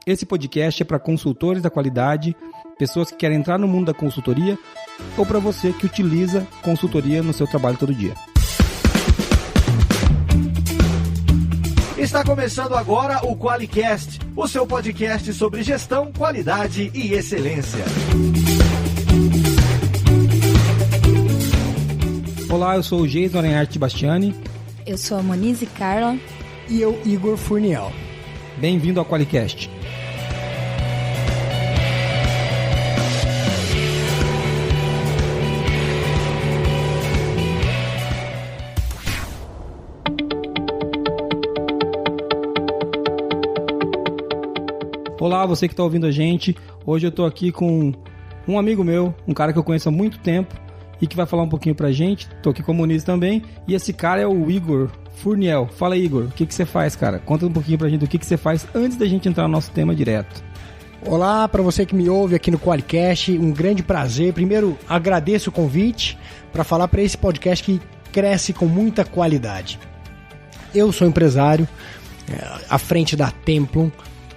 Esse podcast é para consultores da qualidade, pessoas que querem entrar no mundo da consultoria ou para você que utiliza consultoria no seu trabalho todo dia. Está começando agora o QualiCast, o seu podcast sobre gestão, qualidade e excelência. Olá, eu sou o Jason Arenhart Bastiani. Eu sou a Monize Carla. E eu, Igor Furniel. Bem-vindo ao QualiCast. Olá, você que está ouvindo a gente. Hoje eu estou aqui com um amigo meu, um cara que eu conheço há muito tempo e que vai falar um pouquinho pra gente. Estou aqui com a Moniz também. E esse cara é o Igor Furniel. Fala aí, Igor, o que você faz, cara? Conta um pouquinho pra gente do que você faz antes da gente entrar no nosso tema direto. Olá, para você que me ouve aqui no QualiCast, um grande prazer. Primeiro, agradeço o convite para falar para esse podcast que cresce com muita qualidade. Eu sou empresário, à frente da Templum,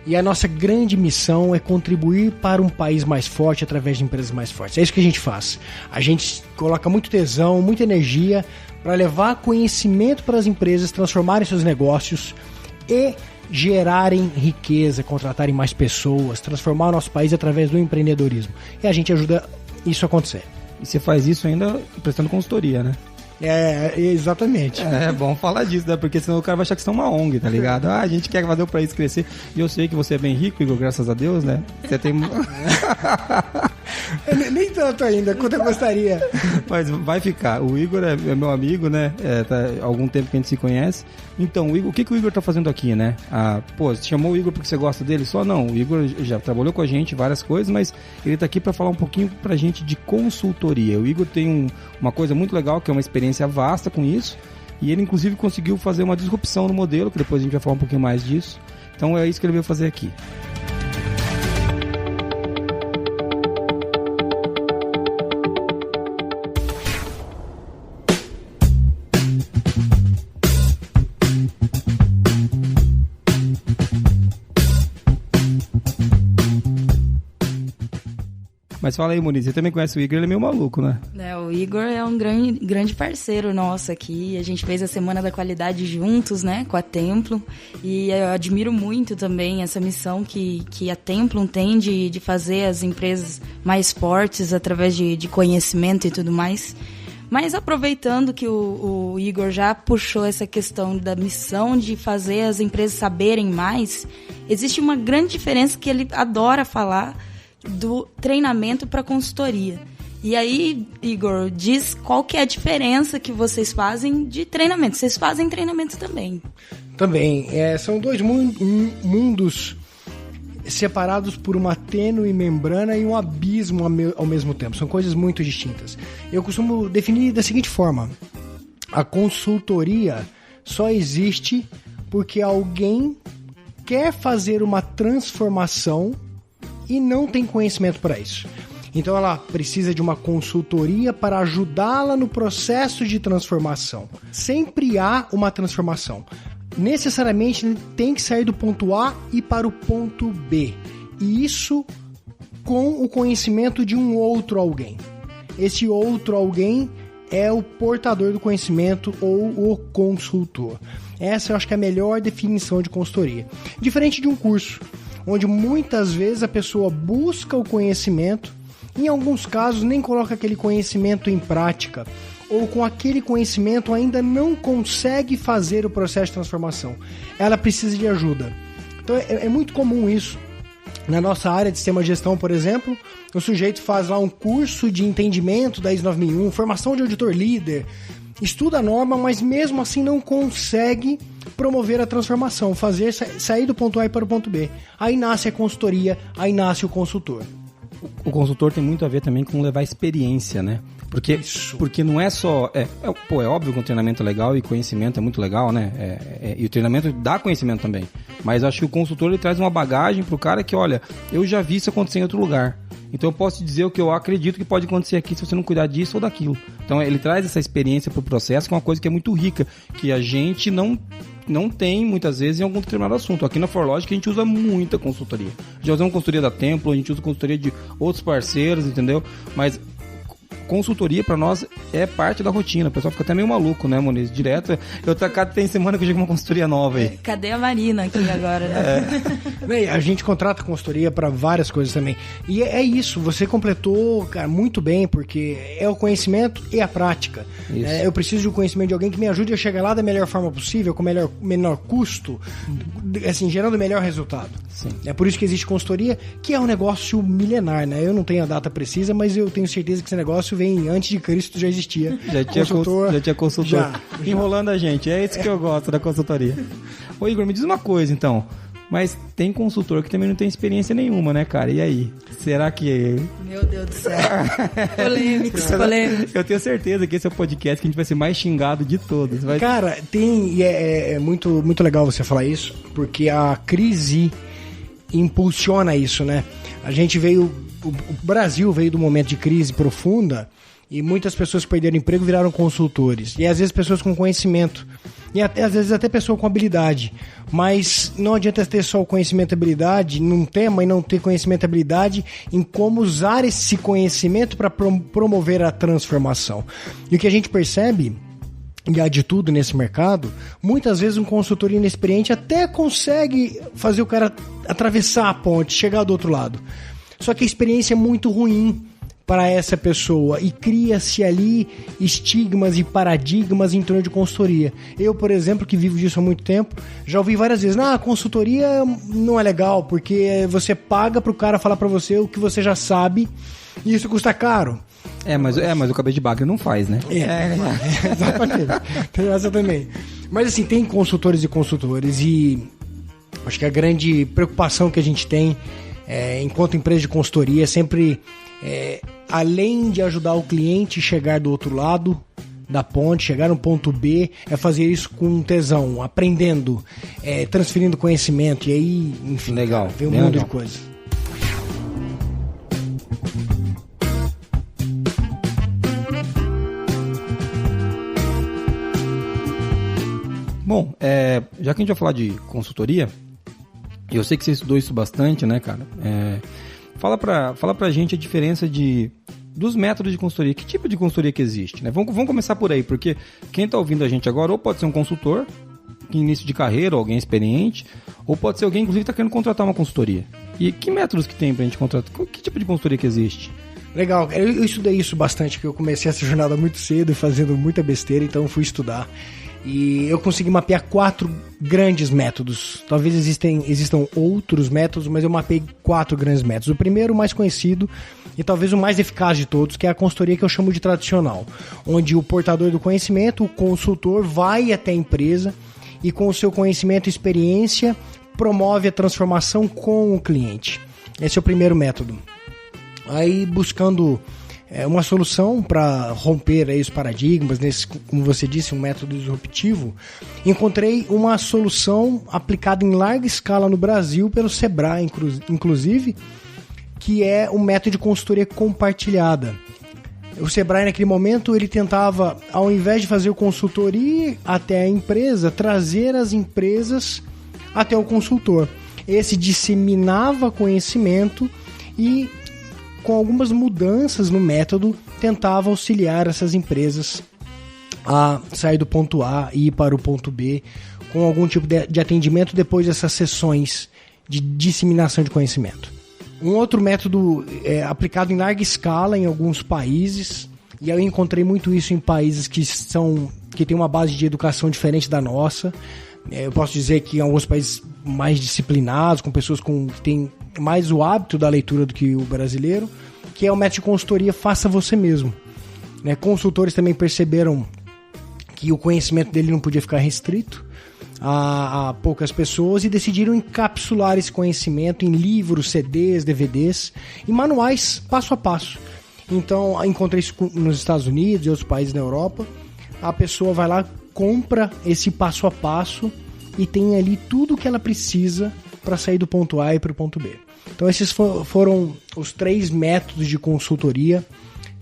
e a nossa grande missão é contribuir para um país mais forte através de empresas mais fortes. É isso que a gente faz. A gente coloca muito tesão, muita energia para levar conhecimento para as empresas, transformarem seus negócios e gerarem riqueza, contratarem mais pessoas, transformar o nosso país através do empreendedorismo. E a gente ajuda isso a acontecer. E você faz isso ainda prestando consultoria, né? Exatamente. É bom falar disso, né? Porque senão o cara vai achar que você é uma ONG, tá ligado? A gente quer fazer o país crescer. E eu sei que você é bem rico, Igor, graças a Deus, né? Você tem... Nem tanto ainda, quanto eu gostaria. Mas vai ficar. O Igor é meu amigo, né? Tá há algum tempo que a gente se conhece. Então, o que o Igor tá fazendo aqui, né? Você chamou o Igor porque você gosta dele? Só não. O Igor já trabalhou com a gente várias coisas, mas ele tá aqui para falar um pouquinho pra gente de consultoria. O Igor tem uma coisa muito legal, que é uma experiência vasta com isso, e ele inclusive conseguiu fazer uma disrupção no modelo, que depois a gente vai falar um pouquinho mais disso. Então é isso que ele veio fazer aqui. Mas fala aí, Moniz, você também conhece o Igor, ele é meio maluco, né? O Igor é um grande parceiro nosso aqui. A gente fez a Semana da Qualidade juntos, né, com a Templum. E eu admiro muito também essa missão que a Templum tem de fazer as empresas mais fortes através de conhecimento e tudo mais. Mas aproveitando que o Igor já puxou essa questão da missão de fazer as empresas saberem mais, existe uma grande diferença que ele adora falar do treinamento para consultoria. E aí, Igor, diz qual que é a diferença que vocês fazem de treinamento. Vocês fazem treinamento também. Também. São dois mundos separados por uma tênue membrana e um abismo ao mesmo tempo. São coisas muito distintas. Eu costumo definir da seguinte forma: a consultoria só existe porque alguém quer fazer uma transformação e não tem conhecimento para isso. Então ela precisa de uma consultoria para ajudá-la no processo de transformação. Sempre há uma transformação. Necessariamente tem que sair do ponto A e para o ponto B. E isso com o conhecimento de um outro alguém. Esse outro alguém é o portador do conhecimento ou o consultor. Essa eu acho que é a melhor definição de consultoria. Diferente de um curso, onde muitas vezes a pessoa busca o conhecimento, em alguns casos nem coloca aquele conhecimento em prática, ou com aquele conhecimento ainda não consegue fazer o processo de transformação. Ela precisa de ajuda. Então é muito comum isso. Na nossa área de sistema de gestão, por exemplo, o sujeito faz lá um curso de entendimento da ISO 9001, formação de auditor líder, estuda a norma, mas mesmo assim não consegue promover a transformação, fazer sair do ponto A e para o ponto B. Aí nasce a consultoria, aí nasce o consultor. O consultor tem muito a ver também com levar experiência, né? Porque não é só... É óbvio que o treinamento é legal e conhecimento é muito legal, né? E o treinamento dá conhecimento também. Mas acho que o consultor ele traz uma bagagem pro cara que, olha, eu já vi isso acontecer em outro lugar. Então eu posso te dizer o que eu acredito que pode acontecer aqui se você não cuidar disso ou daquilo. Então ele traz essa experiência pro processo, que é uma coisa que é muito rica, que a gente não não tem, muitas vezes, em algum determinado assunto. Aqui na ForLogic a gente usa muita consultoria. Já usamos consultoria da Templo, a gente usa consultoria de outros parceiros, entendeu? Mas consultoria pra nós é parte da rotina. O pessoal fica até meio maluco, né, Moniz? Direto. Tem semana que eu chego com uma consultoria nova aí. Cadê a Marina aqui agora, né? A gente contrata consultoria para várias coisas também. E é isso, você completou, cara, muito bem, porque é o conhecimento e a prática. Eu preciso de um conhecimento de alguém que me ajude a chegar lá da melhor forma possível, com o menor custo, assim, gerando o melhor resultado. Sim. É por isso que existe consultoria, que é um negócio milenar, né? Eu não tenho a data precisa, mas eu tenho certeza que esse negócio vem antes de Cristo, já existia. Já tinha consultor. Já. Enrolando a gente. É isso que eu gosto da consultoria. Ô Igor, me diz uma coisa então. Mas tem consultor que também não tem experiência nenhuma, né, cara? E aí? Será que... Meu Deus do céu. Polêmicos. Eu tenho certeza que esse é o podcast que a gente vai ser mais xingado de todos. Cara, tem... E é muito, muito legal você falar isso, porque a crise impulsiona isso, né? A gente veio... O Brasil veio do momento de crise profunda e muitas pessoas que perderam emprego viraram consultores. E às vezes pessoas com conhecimento. E às vezes até pessoa com habilidade. Mas não adianta ter só o conhecimento e habilidade num tema e não ter conhecimento e habilidade em como usar esse conhecimento para promover a transformação. E o que a gente percebe, e há de tudo nesse mercado, muitas vezes um consultor inexperiente até consegue fazer o cara atravessar a ponte, chegar do outro lado. Só que a experiência é muito ruim para essa pessoa e cria-se ali estigmas e paradigmas em torno de consultoria. Eu, por exemplo, que vivo disso há muito tempo, já ouvi várias vezes, a consultoria não é legal porque você paga para o cara falar para você o que você já sabe e isso custa caro. Mas o cabeça de bagre não faz, né? Exatamente. Tem essa também. Mas assim, tem consultores e consultores e acho que a grande preocupação que a gente tem enquanto empresa de consultoria, sempre além de ajudar o cliente a chegar do outro lado da ponte, chegar no ponto B, é fazer isso com tesão, aprendendo, transferindo conhecimento, e aí, enfim, legal, vem um mundo de coisas. Bom, já que a gente vai falar de consultoria, eu sei que você estudou isso bastante, né, cara? Fala pra gente a diferença dos métodos de consultoria. Que tipo de consultoria que existe, né? Vamos começar por aí, porque quem tá ouvindo a gente agora ou pode ser um consultor, início de carreira, ou alguém experiente, ou pode ser alguém, inclusive, que tá querendo contratar uma consultoria. E que métodos que tem pra gente contratar? Que tipo de consultoria que existe? Legal, eu estudei isso bastante, porque eu comecei essa jornada muito cedo, fazendo muita besteira, então fui estudar. E eu consegui mapear 4 grandes métodos. Talvez existam outros métodos, mas eu mapeei 4 grandes métodos. O primeiro, o mais conhecido, e talvez o mais eficaz de todos, que é a consultoria que eu chamo de tradicional, onde o portador do conhecimento, o consultor, vai até a empresa e com o seu conhecimento e experiência promove a transformação com o cliente. Esse é o primeiro método. Aí buscando uma solução para romper aí os paradigmas, nesse, como você disse, um método disruptivo, encontrei uma solução aplicada em larga escala no Brasil pelo Sebrae, inclusive, que é o método de consultoria compartilhada. O Sebrae, naquele momento, ele tentava, ao invés de fazer o consultor ir até a empresa, trazer as empresas até o consultor. Esse disseminava conhecimento e, com algumas mudanças no método, tentava auxiliar essas empresas a sair do ponto A e ir para o ponto B com algum tipo de atendimento depois dessas sessões de disseminação de conhecimento. Um outro método aplicado em larga escala em alguns países, e eu encontrei muito isso em países que têm uma base de educação diferente da nossa. Eu posso dizer que em alguns países mais disciplinados, com pessoas que têm mais o hábito da leitura do que o brasileiro, que é o método de consultoria Faça Você Mesmo. Consultores também perceberam que o conhecimento dele não podia ficar restrito a poucas pessoas e decidiram encapsular esse conhecimento em livros, CDs, DVDs e manuais passo a passo. Então, encontrei isso nos Estados Unidos e outros países na Europa. A pessoa vai lá, compra esse passo a passo e tem ali tudo o que ela precisa para sair do ponto A e para o ponto B. Então esses foram os 3 métodos de consultoria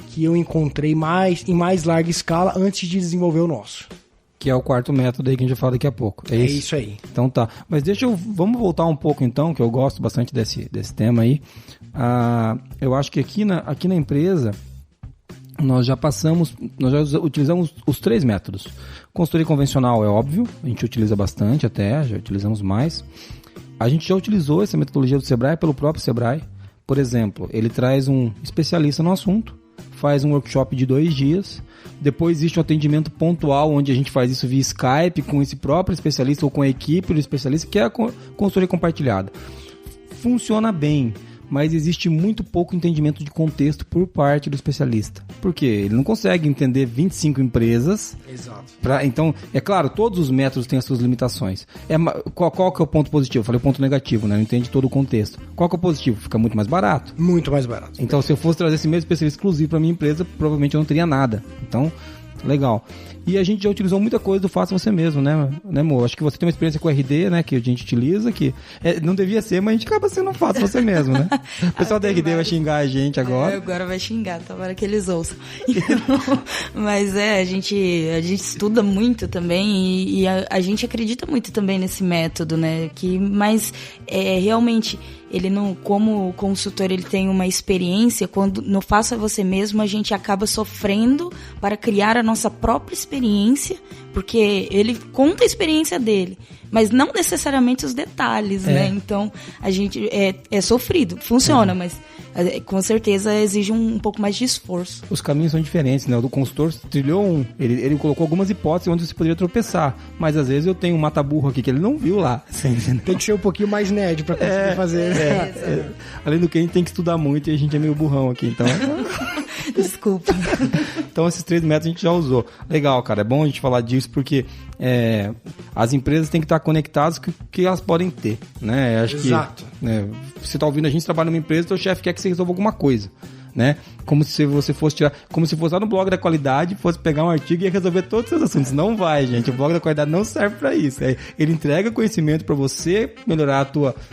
que eu encontrei em mais larga escala antes de desenvolver o nosso. Que é o quarto método aí que a gente vai falar daqui a pouco. É isso aí. Então tá. Mas vamos voltar um pouco então, que eu gosto bastante desse tema aí. Eu acho que aqui na empresa, nós já utilizamos os 3 métodos. Consultoria convencional é óbvio, a gente utiliza bastante até, já utilizamos mais. A gente já utilizou essa metodologia do Sebrae pelo próprio Sebrae. Por exemplo, ele traz um especialista no assunto, faz um workshop de 2 dias, depois existe um atendimento pontual, onde a gente faz isso via Skype, com esse próprio especialista ou com a equipe do especialista, que é a consultoria compartilhada. Funciona bem, mas existe muito pouco entendimento de contexto por parte do especialista. Por quê? Ele não consegue entender 25 empresas. Exato. Então, é claro, todos os métodos têm as suas limitações. Qual que é o ponto positivo? Eu falei o ponto negativo, né? Não entende todo o contexto. Qual que é o positivo? Fica muito mais barato. Muito mais barato. Então, se eu fosse trazer esse mesmo especialista exclusivo para minha empresa, provavelmente eu não teria nada. Então, legal. E a gente já utilizou muita coisa do Faça Você Mesmo, né, amor? Acho que você tem uma experiência com o RD, né, que a gente utiliza, que não devia ser, mas a gente acaba sendo um Faça Você Mesmo, né? O pessoal da RD vai xingar a gente agora. Agora vai xingar, tomara que eles ouçam. Então, mas a gente estuda muito também e a gente acredita muito também nesse método, né? Mas realmente ele não, como consultor, ele tem uma experiência. Quando no Faça Você Mesmo, a gente acaba sofrendo para criar a nossa própria experiência, porque ele conta a experiência dele, mas não necessariamente os detalhes, né? Então, a gente é sofrido, funciona, mas com certeza exige um pouco mais de esforço. Os caminhos são diferentes, né? O do consultor trilhou ele colocou algumas hipóteses onde você poderia tropeçar, mas às vezes eu tenho um mata-burro aqui que ele não viu lá. Tem que ser um pouquinho mais nerd pra conseguir fazer. Além do que, a gente tem que estudar muito e a gente é meio burrão aqui, então... Desculpa. Então, esses 3 métodos a gente já usou. Legal, cara, é bom a gente falar disso porque as empresas têm que estar conectadas com o que elas podem ter, né? Acho Exato. Que você está ouvindo a gente trabalha numa empresa, teu chefe quer que você resolva alguma coisa, né? Como se você fosse lá no blog da qualidade, fosse pegar um artigo e ia resolver todos os seus assuntos. Não vai, gente. O blog da qualidade não serve para isso. Ele entrega conhecimento para você melhorar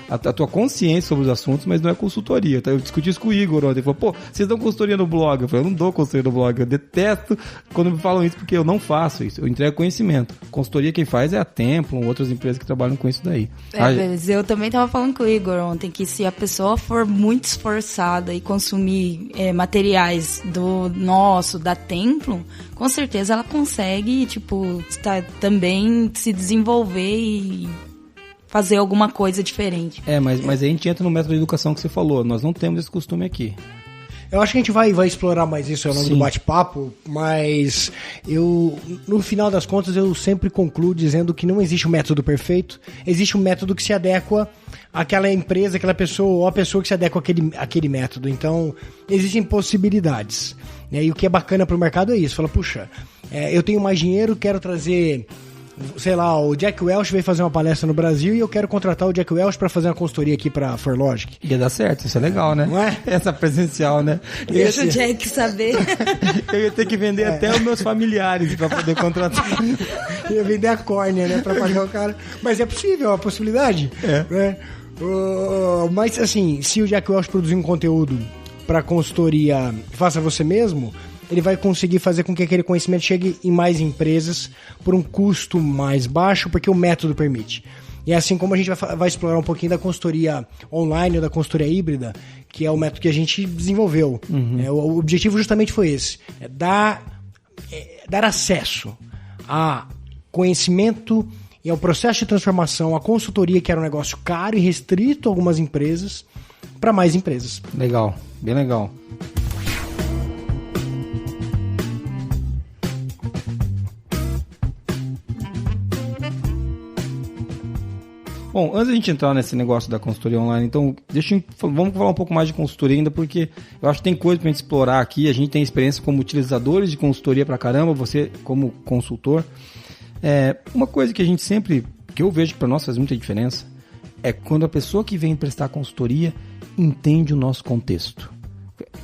a tua consciência sobre os assuntos, mas não é consultoria. Eu discuti isso com o Igor ontem. Ele falou, vocês dão consultoria no blog? Eu falei, eu não dou consultoria no blog. Eu detesto quando me falam isso, porque eu não faço isso. Eu entrego conhecimento. Consultoria quem faz é a Templum, outras empresas que trabalham com isso daí. Mas eu também estava falando com o Igor ontem, que se a pessoa for muito esforçada e consumir materiais da Templum, com certeza ela consegue, também se desenvolver e fazer alguma coisa diferente. Mas aí a gente entra no método de educação que você falou. Nós não temos esse costume aqui. Eu acho que a gente vai explorar mais isso ao longo do bate-papo, mas no final das contas, eu sempre concluo dizendo que não existe um método perfeito, existe um método que se adequa àquela empresa, àquela pessoa, ou a pessoa que se adequa àquele método. Então, existem possibilidades. E o que é bacana para o mercado é isso. Fala, puxa, eu tenho mais dinheiro, quero trazer... Sei lá, o Jack Welch veio fazer uma palestra no Brasil e eu quero contratar o Jack Welch para fazer uma consultoria aqui pra ForLogic. Ia dar certo, isso é legal, né? Não é? Essa presencial, né? Deixa o Jack saber. Eu ia ter que vender até os meus familiares para poder contratar. Eu ia vender a córnea, né? Pra pagar o cara. Mas é possível, é uma possibilidade. Né? Mas assim, se o Jack Welch produzir um conteúdo pra consultoria Faça Você Mesmo, ele vai conseguir fazer com que aquele conhecimento chegue em mais empresas por um custo mais baixo, porque o método permite. E é assim como a gente vai explorar um pouquinho da consultoria online ou da consultoria híbrida, que é o método que a gente desenvolveu. O objetivo justamente foi esse, dar acesso a conhecimento e ao processo de transformação, a consultoria, que era um negócio caro e restrito a algumas empresas, para mais empresas. Legal, bem legal. Bom, antes da gente entrar nesse negócio da consultoria online, então vamos falar um pouco mais de consultoria ainda, porque eu acho que tem coisa pra gente explorar aqui. A gente tem experiência como utilizadores de consultoria pra caramba, você como consultor. Uma coisa que que eu vejo que pra nós faz muita diferença, é quando a pessoa que vem prestar consultoria entende o nosso contexto.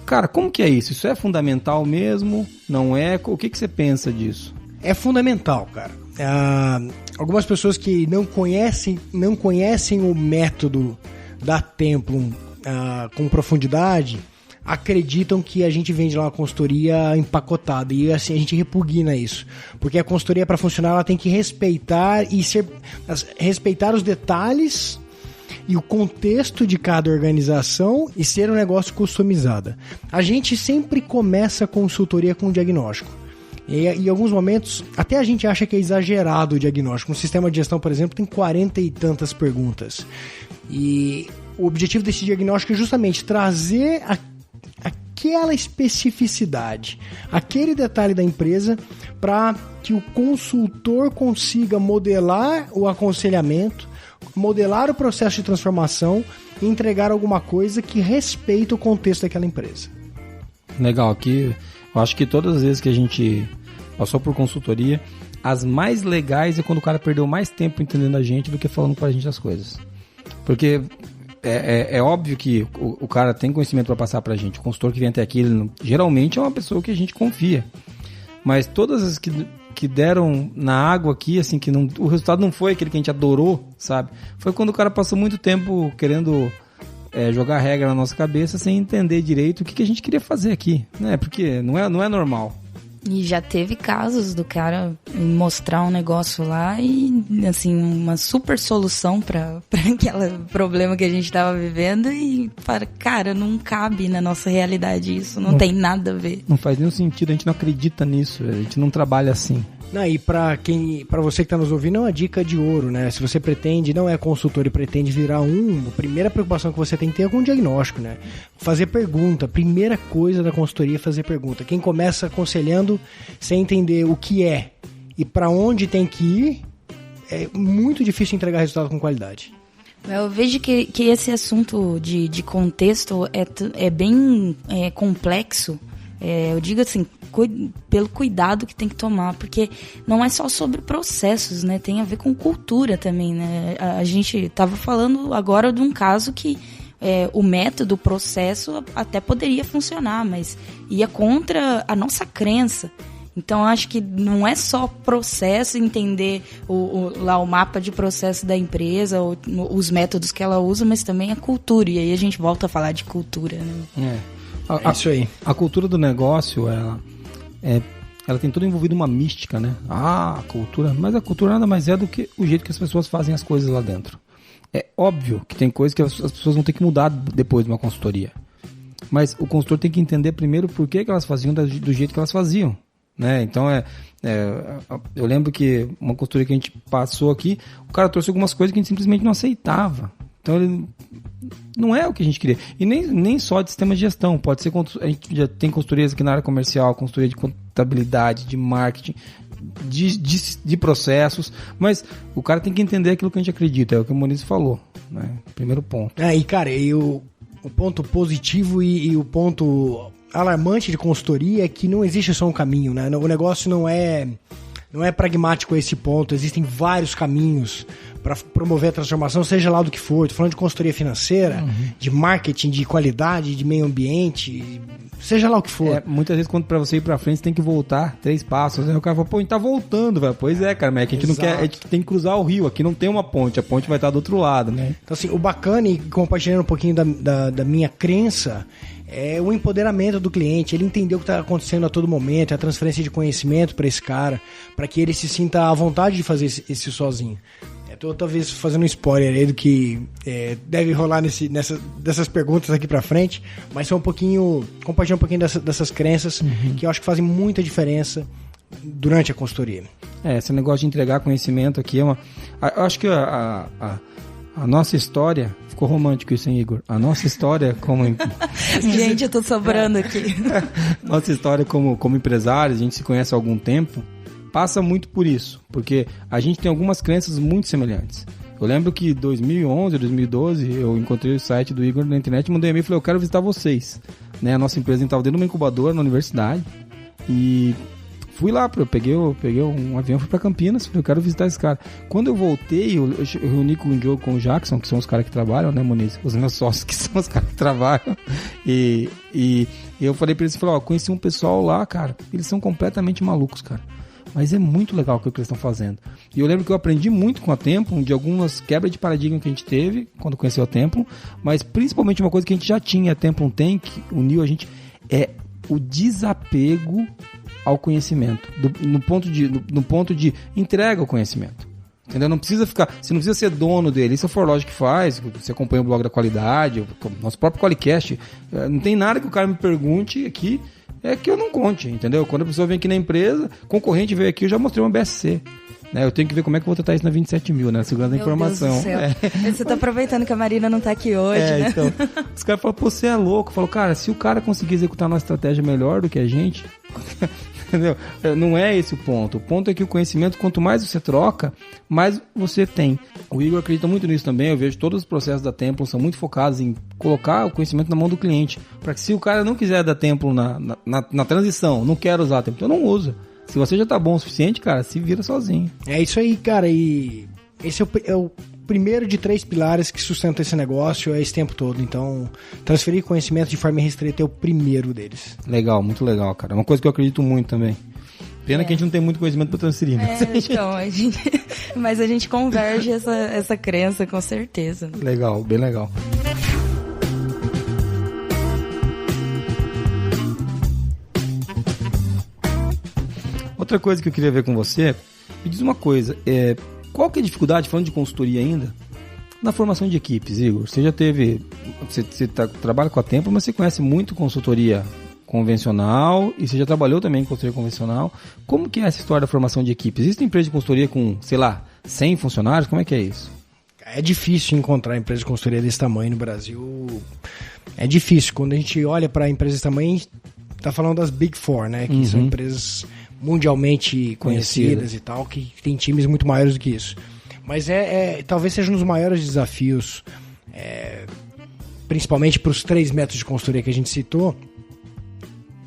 Cara, como que é isso? Isso é fundamental mesmo? Não é? O que você pensa disso? É fundamental, cara. Algumas pessoas que não conhecem o método da Templum com profundidade, acreditam que a gente vende lá uma consultoria empacotada, e assim a gente repugna isso, porque a consultoria, para funcionar, ela tem que respeitar os detalhes e o contexto de cada organização e ser um negócio customizado. A gente sempre começa a consultoria com diagnóstico. E em alguns momentos, até a gente acha que é exagerado o diagnóstico. Um sistema de gestão, por exemplo, tem 40 e tantas perguntas. E o objetivo desse diagnóstico é justamente trazer aquela especificidade, aquele detalhe da empresa, para que o consultor consiga modelar o aconselhamento, modelar o processo de transformação e entregar alguma coisa que respeita o contexto daquela empresa. Legal, aqui eu acho que todas as vezes que a gente passou por consultoria, as mais legais é quando o cara perdeu mais tempo entendendo a gente do que falando pra gente as coisas. Porque é óbvio que o cara tem conhecimento para passar pra gente. O consultor que vem até aqui, ele, geralmente é uma pessoa que a gente confia. Mas todas as que deram na água aqui, assim, que não, o resultado não foi aquele que a gente adorou, sabe? Foi quando o cara passou muito tempo querendo jogar regra na nossa cabeça sem entender direito o que a gente queria fazer aqui, né? Porque não é normal. E já teve casos do cara mostrar um negócio lá e, assim, uma super solução para aquele problema que a gente estava vivendo e para, cara, não cabe na nossa realidade isso, não tem nada a ver. Não faz nenhum sentido, a gente não acredita nisso, a gente não trabalha assim. Não, e para você que está nos ouvindo, é uma dica de ouro, né? Se você não é consultor e pretende virar a primeira preocupação que você tem que ter é com o diagnóstico, né? Fazer pergunta, primeira coisa da consultoria é fazer pergunta. Quem começa aconselhando sem entender o que é e para onde tem que ir, é muito difícil entregar resultado com qualidade. Eu vejo que esse assunto de contexto é bem complexo. Eu digo assim, pelo cuidado que tem que tomar, porque não é só sobre processos, né? Tem a ver com cultura também, né? A gente estava falando agora de um caso que o método, o processo até poderia funcionar, mas ia contra a nossa crença. Então, acho que não é só processo, entender lá o mapa de processo da empresa, os métodos que ela usa, mas também a cultura. E aí a gente volta a falar de cultura, né? Isso aí. A cultura do negócio, ela tem tudo envolvido uma mística, né? A cultura. Mas a cultura nada mais é do que o jeito que as pessoas fazem as coisas lá dentro. É óbvio que tem coisas que as pessoas vão ter que mudar depois de uma consultoria. Mas o consultor tem que entender primeiro por que elas faziam do jeito que elas faziam, né? Então, eu lembro que uma consultoria que a gente passou aqui, o cara trouxe algumas coisas que a gente simplesmente não aceitava. Então, ele não é o que a gente queria. E nem só de sistema de gestão. Pode ser, a gente já tem consultorias aqui na área comercial, consultoria de contabilidade, de marketing, de processos. Mas o cara tem que entender aquilo que a gente acredita. É o que o Moniz falou, né? Primeiro ponto. E cara, o ponto positivo e o ponto alarmante de consultoria é que não existe só um caminho, né? O negócio não é pragmático a esse ponto. Existem vários caminhos para promover a transformação, seja lá do que for. Estou falando de consultoria financeira, de marketing, de qualidade, de meio ambiente, seja lá o que for. Muitas vezes, quando para você ir para frente, você tem que voltar 3 passos. Aí o cara fala, pô, a gente tá voltando, velho. Pois é, cara, mas a gente não quer, a gente tem que cruzar o rio. Aqui não tem uma ponte, a ponte vai estar do outro lado, né? Então, assim, o bacana, e compartilhando um pouquinho da minha crença, é o empoderamento do cliente. Ele entender o que está acontecendo a todo momento, a transferência de conhecimento para esse cara, para que ele se sinta à vontade de fazer isso sozinho. Estou talvez fazendo um spoiler aí do que deve rolar dessas perguntas aqui para frente, mas são compartilhar um pouquinho dessas crenças que eu acho que fazem muita diferença durante a consultoria. Esse negócio de entregar conhecimento aqui eu acho que a nossa história... Ficou romântico isso, hein, Igor? A nossa história como... Gente, eu tô sobrando aqui. Nossa história como empresários, a gente se conhece há algum tempo, passa muito por isso, porque a gente tem algumas crenças muito semelhantes. Eu lembro que em 2011, 2012, eu encontrei o site do Igor na internet, mandei um e-mail e falei, eu quero visitar vocês. Né? A nossa empresa estava dentro de uma incubadora na universidade e fui lá, eu peguei um avião, fui para Campinas, falei, eu quero visitar esse cara. Quando eu voltei, eu reuni com o Diogo, com o Jackson, que são os caras que trabalham, né, Moniz? Os meus sócios, que são os caras que trabalham. E eu falei para eles, conheci um pessoal lá, cara, eles são completamente malucos, cara. Mas é muito legal o que eles estão fazendo. E eu lembro que eu aprendi muito com a Templum, de algumas quebras de paradigma que a gente teve quando conheceu a Templum, mas principalmente uma coisa que a gente já tinha, a Templum tem, que uniu a gente, é o desapego ao conhecimento, no ponto de entrega ao conhecimento. Entendeu? Não precisa ficar, você não precisa ser dono dele. Isso é o ForLogic que faz, você acompanha o blog da qualidade, o nosso próprio QualiCast. Não tem nada que o cara me pergunte aqui que eu não conte, entendeu? Quando a pessoa vem aqui na empresa, concorrente veio aqui, eu já mostrei uma BSC. Né? Eu tenho que ver como é que eu vou tratar isso na 27.000, né? Segurança da informação. Deus do céu. Você tá aproveitando que a Marina não tá aqui hoje, né? Então, os caras falam, pô, você é louco. Eu falo, cara, se o cara conseguir executar uma estratégia melhor do que a gente... Entendeu? Não é esse o ponto. O ponto é que o conhecimento, quanto mais você troca, mais você tem. O Igor acredita muito nisso também. Eu vejo todos os processos da Templum são muito focados em colocar o conhecimento na mão do cliente. Para que se o cara não quiser da Templum na transição, não quer usar a Templum, então não usa. Se você já tá bom o suficiente, cara, se vira sozinho. É isso aí, cara. E esse é o primeiro de 3 pilares que sustenta esse negócio esse tempo todo. Então, transferir conhecimento de forma restrita é o primeiro deles. Legal, muito legal, cara. É uma coisa que eu acredito muito também. Pena que a gente não tem muito conhecimento para transferir. Né? Então, mas a gente converge essa crença, com certeza. Legal, bem legal. Outra coisa que eu queria ver com você, me diz uma coisa, qual que é a dificuldade, falando de consultoria ainda, na formação de equipes, Igor? Você já teve, você trabalha com a Templum, mas você conhece muito consultoria convencional e você já trabalhou também em consultoria convencional. Como que é essa história da formação de equipes? Existem empresas de consultoria com, sei lá, 100 funcionários? Como é que é isso? É difícil encontrar empresa de consultoria desse tamanho no Brasil. É difícil. Quando a gente olha para empresas desse tamanho, a gente está falando das Big Four, né? Que são empresas mundialmente conhecidas e tal, que tem times muito maiores do que isso. Mas talvez seja um dos maiores desafios, principalmente para os 3 métodos de consultoria que a gente citou,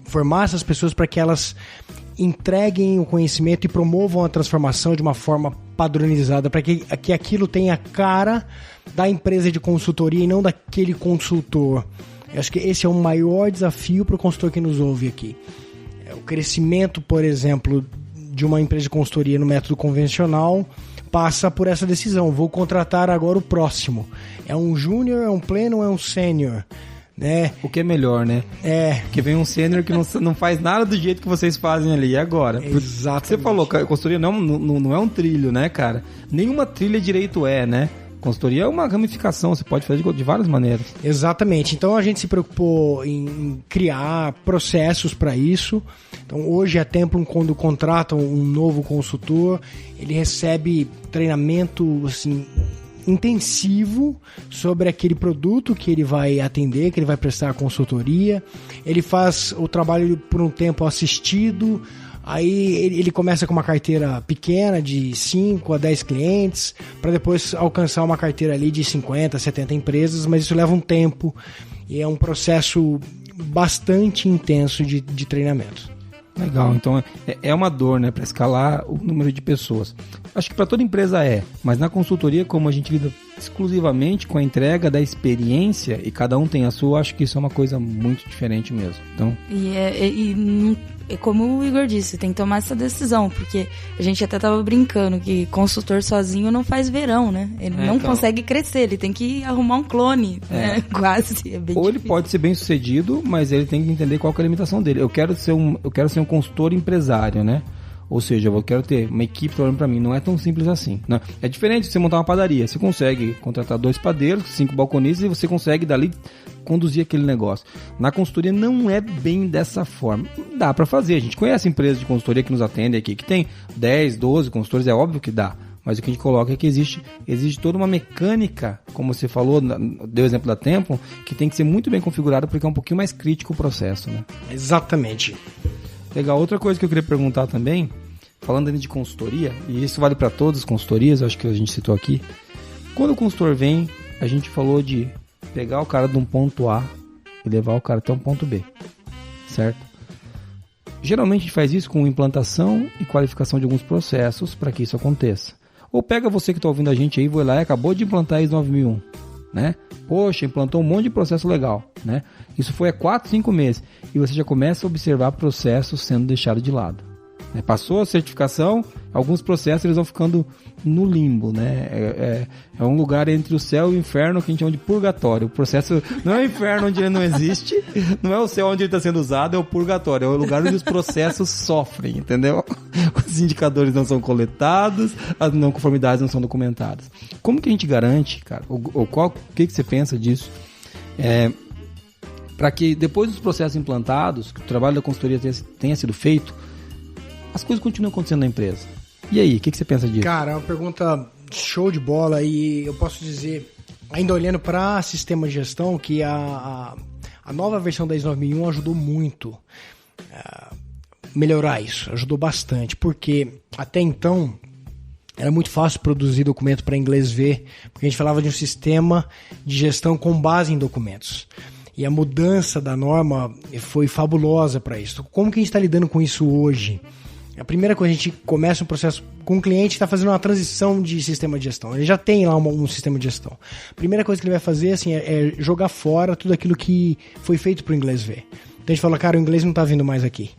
formar essas pessoas para que elas entreguem o conhecimento e promovam a transformação de uma forma padronizada, para que aquilo tenha a cara da empresa de consultoria e não daquele consultor. Eu acho que esse é o maior desafio para o consultor que nos ouve aqui. O crescimento, por exemplo, de uma empresa de consultoria no método convencional passa por essa decisão. Vou contratar agora o próximo. É um júnior, é um pleno ou é um sênior? Né? O que é melhor, né? Porque vem um sênior que não faz nada do jeito que vocês fazem ali. E agora? Exatamente. Você falou que a consultoria não é um trilho, né, cara? Nenhuma trilha direito né? Consultoria é uma ramificação, você pode fazer de várias maneiras. Exatamente. Então a gente se preocupou em criar processos para isso. Então hoje a Templum, quando contrata um novo consultor, ele recebe treinamento assim, intensivo sobre aquele produto que ele vai atender, que ele vai prestar a consultoria. Ele faz o trabalho por um tempo assistido. Aí ele começa com uma carteira pequena de 5 a 10 clientes, para depois alcançar uma carteira ali de 50, 70 empresas, mas isso leva um tempo e é um processo bastante intenso de treinamento. Legal, então é uma dor, né, para escalar o número de pessoas. Acho que para toda empresa mas na consultoria, como a gente lida exclusivamente com a entrega da experiência e cada um tem a sua, acho que isso é uma coisa muito diferente mesmo. Então... É como o Igor disse, tem que tomar essa decisão, porque a gente até tava brincando que consultor sozinho não faz verão, né? Ele não consegue crescer, ele tem que arrumar um clone, né? Quase, é bem Ou difícil. Ele pode ser bem sucedido, mas ele tem que entender qual que é a limitação dele. Eu quero ser um consultor empresário, né? Ou seja, eu quero ter uma equipe trabalhando para mim. Não é tão simples assim, né? É diferente de você montar uma padaria. Você consegue contratar 2 padeiros, 5 balconistas e você consegue dali conduzir aquele negócio. Na consultoria não é bem dessa forma. Dá para fazer. A gente conhece empresas de consultoria que nos atendem aqui, que tem 10, 12 consultores, é óbvio que dá. Mas o que a gente coloca é que existe toda uma mecânica, como você falou, deu o exemplo da Templum, que tem que ser muito bem configurada porque é um pouquinho mais crítico o processo, né? Exatamente. Legal. Outra coisa que eu queria perguntar também, falando ainda de consultoria, e isso vale para todas as consultorias, acho que a gente citou aqui. Quando o consultor vem, a gente falou de pegar o cara de um ponto A e levar o cara até um ponto B, certo? Geralmente a gente faz isso com implantação e qualificação de alguns processos para que isso aconteça. Ou pega você que está ouvindo a gente aí, vai lá e acabou de implantar a ISO 9001, né? Poxa, implantou um monte de processo legal, né? Isso foi há 4, 5 meses e você já começa a observar processos sendo deixados de lado. Passou a certificação, alguns processos eles vão ficando no limbo, né? É um lugar entre o céu e o inferno que a gente chama de purgatório. O processo não é o inferno onde ele não existe, não é o céu onde ele está sendo usado, é o purgatório. É o lugar onde os processos sofrem, entendeu? Os indicadores não são coletados, as não conformidades não são documentadas. Como que a gente garante, cara, o que você pensa disso? Para que depois dos processos implantados, que o trabalho da consultoria tenha sido feito, as coisas continuam acontecendo na empresa. E aí, o que você pensa disso? Cara, é uma pergunta show de bola e eu posso dizer, ainda olhando para sistema de gestão, que a nova versão da ISO 9001 ajudou muito a melhorar isso, ajudou bastante, porque até então era muito fácil produzir documento para inglês ver, porque a gente falava de um sistema de gestão com base em documentos. E a mudança da norma foi fabulosa para isso. Como que a gente está lidando com isso hoje? A primeira coisa, a gente começa um processo com o cliente, está fazendo uma transição de sistema de gestão. Ele já tem lá um sistema de gestão. A primeira coisa que ele vai fazer assim, é jogar fora tudo aquilo que foi feito para o inglês ver. Então a gente fala, cara, o inglês não está vindo mais aqui.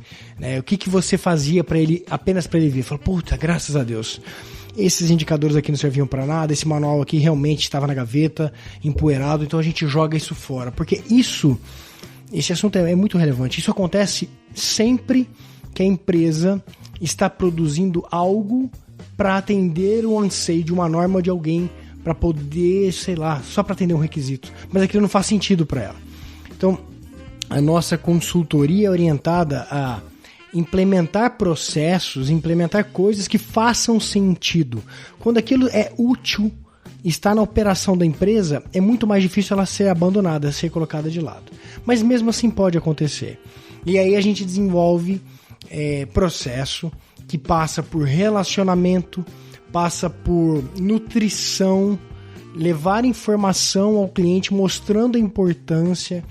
O que você fazia para ele, apenas para ele ver? Fala, puta, graças a Deus. Esses indicadores aqui não serviam para nada, esse manual aqui realmente estava na gaveta, empoeirado, então a gente joga isso fora. Porque esse assunto é muito relevante. Isso acontece sempre que a empresa está produzindo algo para atender o anseio de uma norma de alguém, para poder, sei lá, só para atender um requisito. Mas aquilo não faz sentido para ela. Então, a nossa consultoria é orientada a implementar processos, implementar coisas que façam sentido. Quando aquilo é útil, está na operação da empresa, é muito mais difícil ela ser abandonada, ser colocada de lado. Mas mesmo assim pode acontecer. E aí a gente desenvolve processo que passa por relacionamento, passa por nutrição, levar informação ao cliente, mostrando a importância,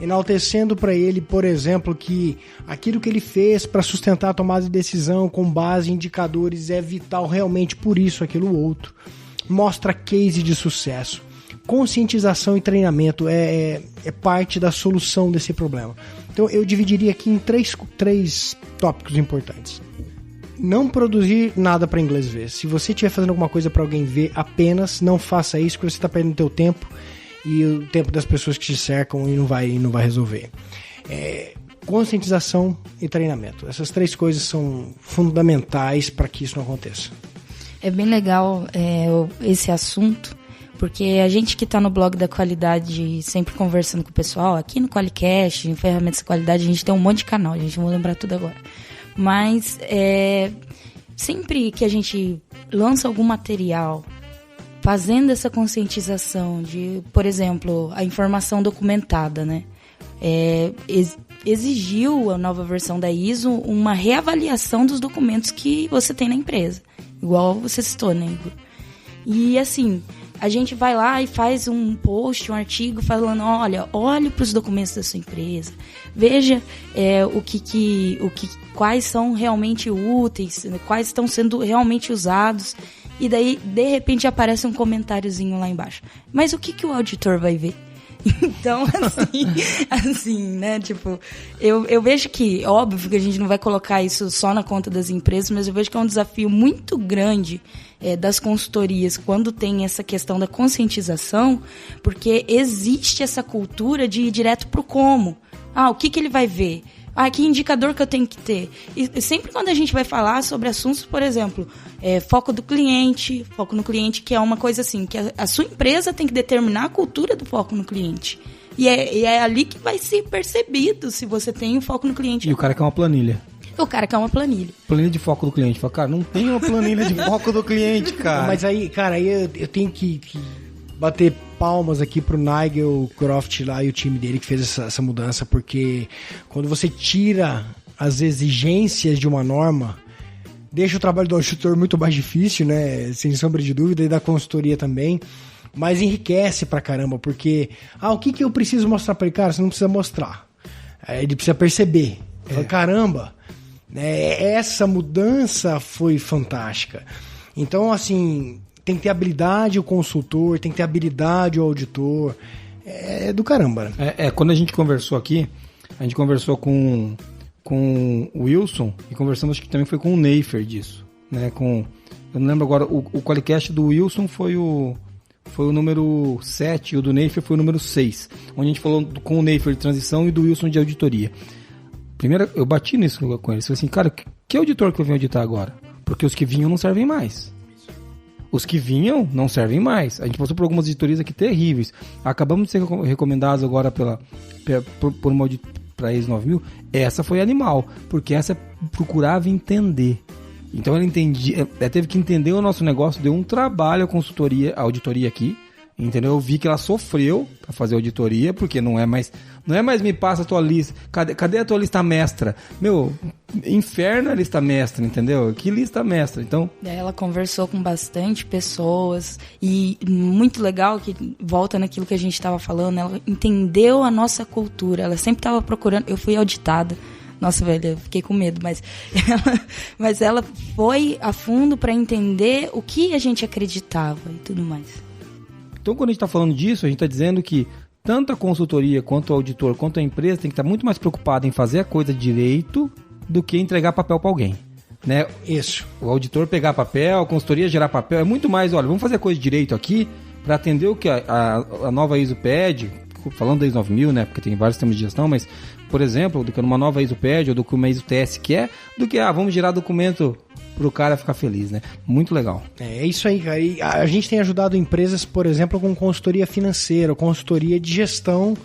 enaltecendo para ele, por exemplo, que aquilo que ele fez para sustentar a tomada de decisão com base em indicadores é vital realmente, por isso, aquilo outro. Mostra case de sucesso. Conscientização e treinamento é parte da solução desse problema. Então eu dividiria aqui em três tópicos importantes. Não produzir nada para inglês ver. Se você estiver fazendo alguma coisa para alguém ver, apenas não faça isso, porque você está perdendo teu tempo e o tempo das pessoas que te cercam e não vai resolver. Conscientização e treinamento. Essas três coisas são fundamentais para que isso não aconteça. É bem legal esse assunto, porque a gente que está no blog da qualidade, sempre conversando com o pessoal, aqui no QualiCast, em ferramentas de qualidade, a gente tem um monte de canal, a gente não vai lembrar tudo agora. Mas sempre que a gente lança algum material, fazendo essa conscientização de, por exemplo, a informação documentada, né? Exigiu a nova versão da ISO uma reavaliação dos documentos que você tem na empresa, igual você citou, né, Igor? E assim, a gente vai lá e faz um post, um artigo falando, olhe para os documentos da sua empresa, veja quais são realmente úteis, quais estão sendo realmente usados, e daí, de repente, aparece um comentáriozinho lá embaixo. Mas o que o auditor vai ver? Então, assim, né, tipo, eu vejo que, óbvio que a gente não vai colocar isso só na conta das empresas, mas eu vejo que é um desafio muito grande das consultorias quando tem essa questão da conscientização, porque existe essa cultura de ir direto pro como. O que ele vai ver? Que indicador que eu tenho que ter? E sempre quando a gente vai falar sobre assuntos, por exemplo, foco no cliente, que é uma coisa assim, que a sua empresa tem que determinar a cultura do foco no cliente. E é ali que vai ser percebido se você tem o foco no cliente. E o cara quer uma planilha. O cara quer uma planilha. Planilha de foco do cliente. Fala, cara, não tem uma planilha de foco do cliente, cara. Mas aí, cara, eu tenho que bater palmas aqui pro Nigel Croft lá e o time dele que fez essa mudança, porque quando você tira as exigências de uma norma, deixa o trabalho do auditor muito mais difícil, né? Sem sombra de dúvida, e da consultoria também, mas enriquece pra caramba, porque o que eu preciso mostrar pra ele? Cara, você não precisa mostrar. Ele precisa perceber. Fala, caramba, essa mudança foi fantástica. Então, assim, tem que ter habilidade o consultor, tem que ter habilidade o auditor. É do caramba, né? Quando a gente conversou aqui, a gente conversou com com o Wilson e conversamos, acho que também foi com o Neifer disso, né? Eu não lembro agora, o Qualicast do Wilson foi o número 7 e o do Neifer foi o número 6, onde a gente falou com o Neifer de transição e do Wilson de auditoria. Primeiro, eu bati nisso com eles, falei assim, cara, que auditor que eu venho auditar agora? Porque os que vinham não servem mais. Os que vinham não servem mais. A gente passou por algumas auditorias aqui terríveis. Acabamos de ser recomendados agora por uma para ISO 9000. Essa foi animal, porque essa procurava entender. Então ela teve que entender o nosso negócio, deu um trabalho a auditoria aqui, entendeu? Eu vi que ela sofreu para fazer auditoria, porque não é mais me passa a tua lista. Cadê a tua lista mestra? Meu, inferno a lista mestra, entendeu? Que lista mestra? Então, ela conversou com bastante pessoas e muito legal que volta naquilo que a gente estava falando, ela entendeu a nossa cultura, ela sempre estava procurando, eu fui auditada. Nossa, velho, eu fiquei com medo, mas ela foi a fundo para entender o que a gente acreditava e tudo mais. Então, quando a gente está falando disso, a gente está dizendo que tanto a consultoria, quanto o auditor, quanto a empresa tem que estar muito mais preocupada em fazer a coisa direito do que entregar papel para alguém, né? Isso. O auditor pegar papel, a consultoria gerar papel, é muito mais, olha, vamos fazer a coisa direito aqui para atender o que a nova ISO pede, falando da ISO 9000, né? Porque tem vários sistemas de gestão, mas, por exemplo, do que numa nova ISO pede ou do que uma ISO TS quer, do que, vamos gerar documento pro cara ficar feliz, né? Muito legal. É isso aí, cara. E a gente tem ajudado empresas, por exemplo, com consultoria financeira, consultoria de gestão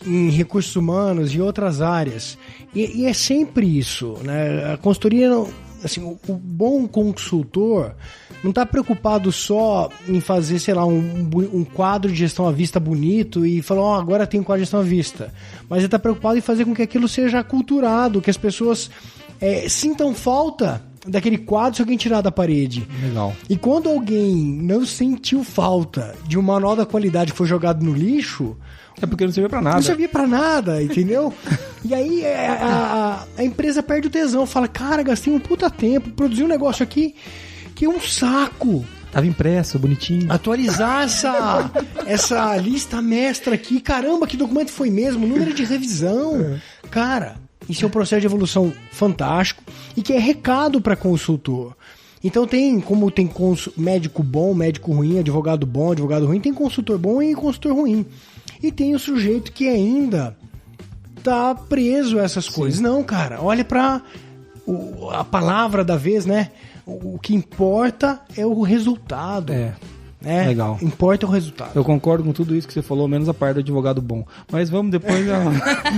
em recursos humanos e outras áreas. E é sempre isso, né? A consultoria, assim, o bom consultor não está preocupado só em fazer, sei lá, um quadro de gestão à vista bonito e falar, agora tem um quadro de gestão à vista. Mas ele está preocupado em fazer com que aquilo seja aculturado, que as pessoas sintam falta daquele quadro se alguém tirar da parede. Legal. E quando alguém não sentiu falta de um manual da qualidade que foi jogado no lixo... É porque não servia pra nada. Não servia pra nada, entendeu? E aí a empresa perde o tesão. Fala, cara, gastei um puta tempo, produzi um negócio aqui que é um saco. Tava impresso, bonitinho. Atualizar essa lista mestra aqui. Caramba, que documento foi mesmo? Número de revisão. Cara, isso é um processo de evolução fantástico e que é recado para consultor. Então como tem médico bom, médico ruim, advogado bom, advogado ruim, tem consultor bom e consultor ruim. E tem o sujeito que ainda tá preso a essas coisas. Não, cara, olha pra a palavra da vez, né? O que importa é o resultado. Legal. Importa o resultado. Eu concordo com tudo isso que você falou, menos a parte do advogado bom. Mas vamos depois...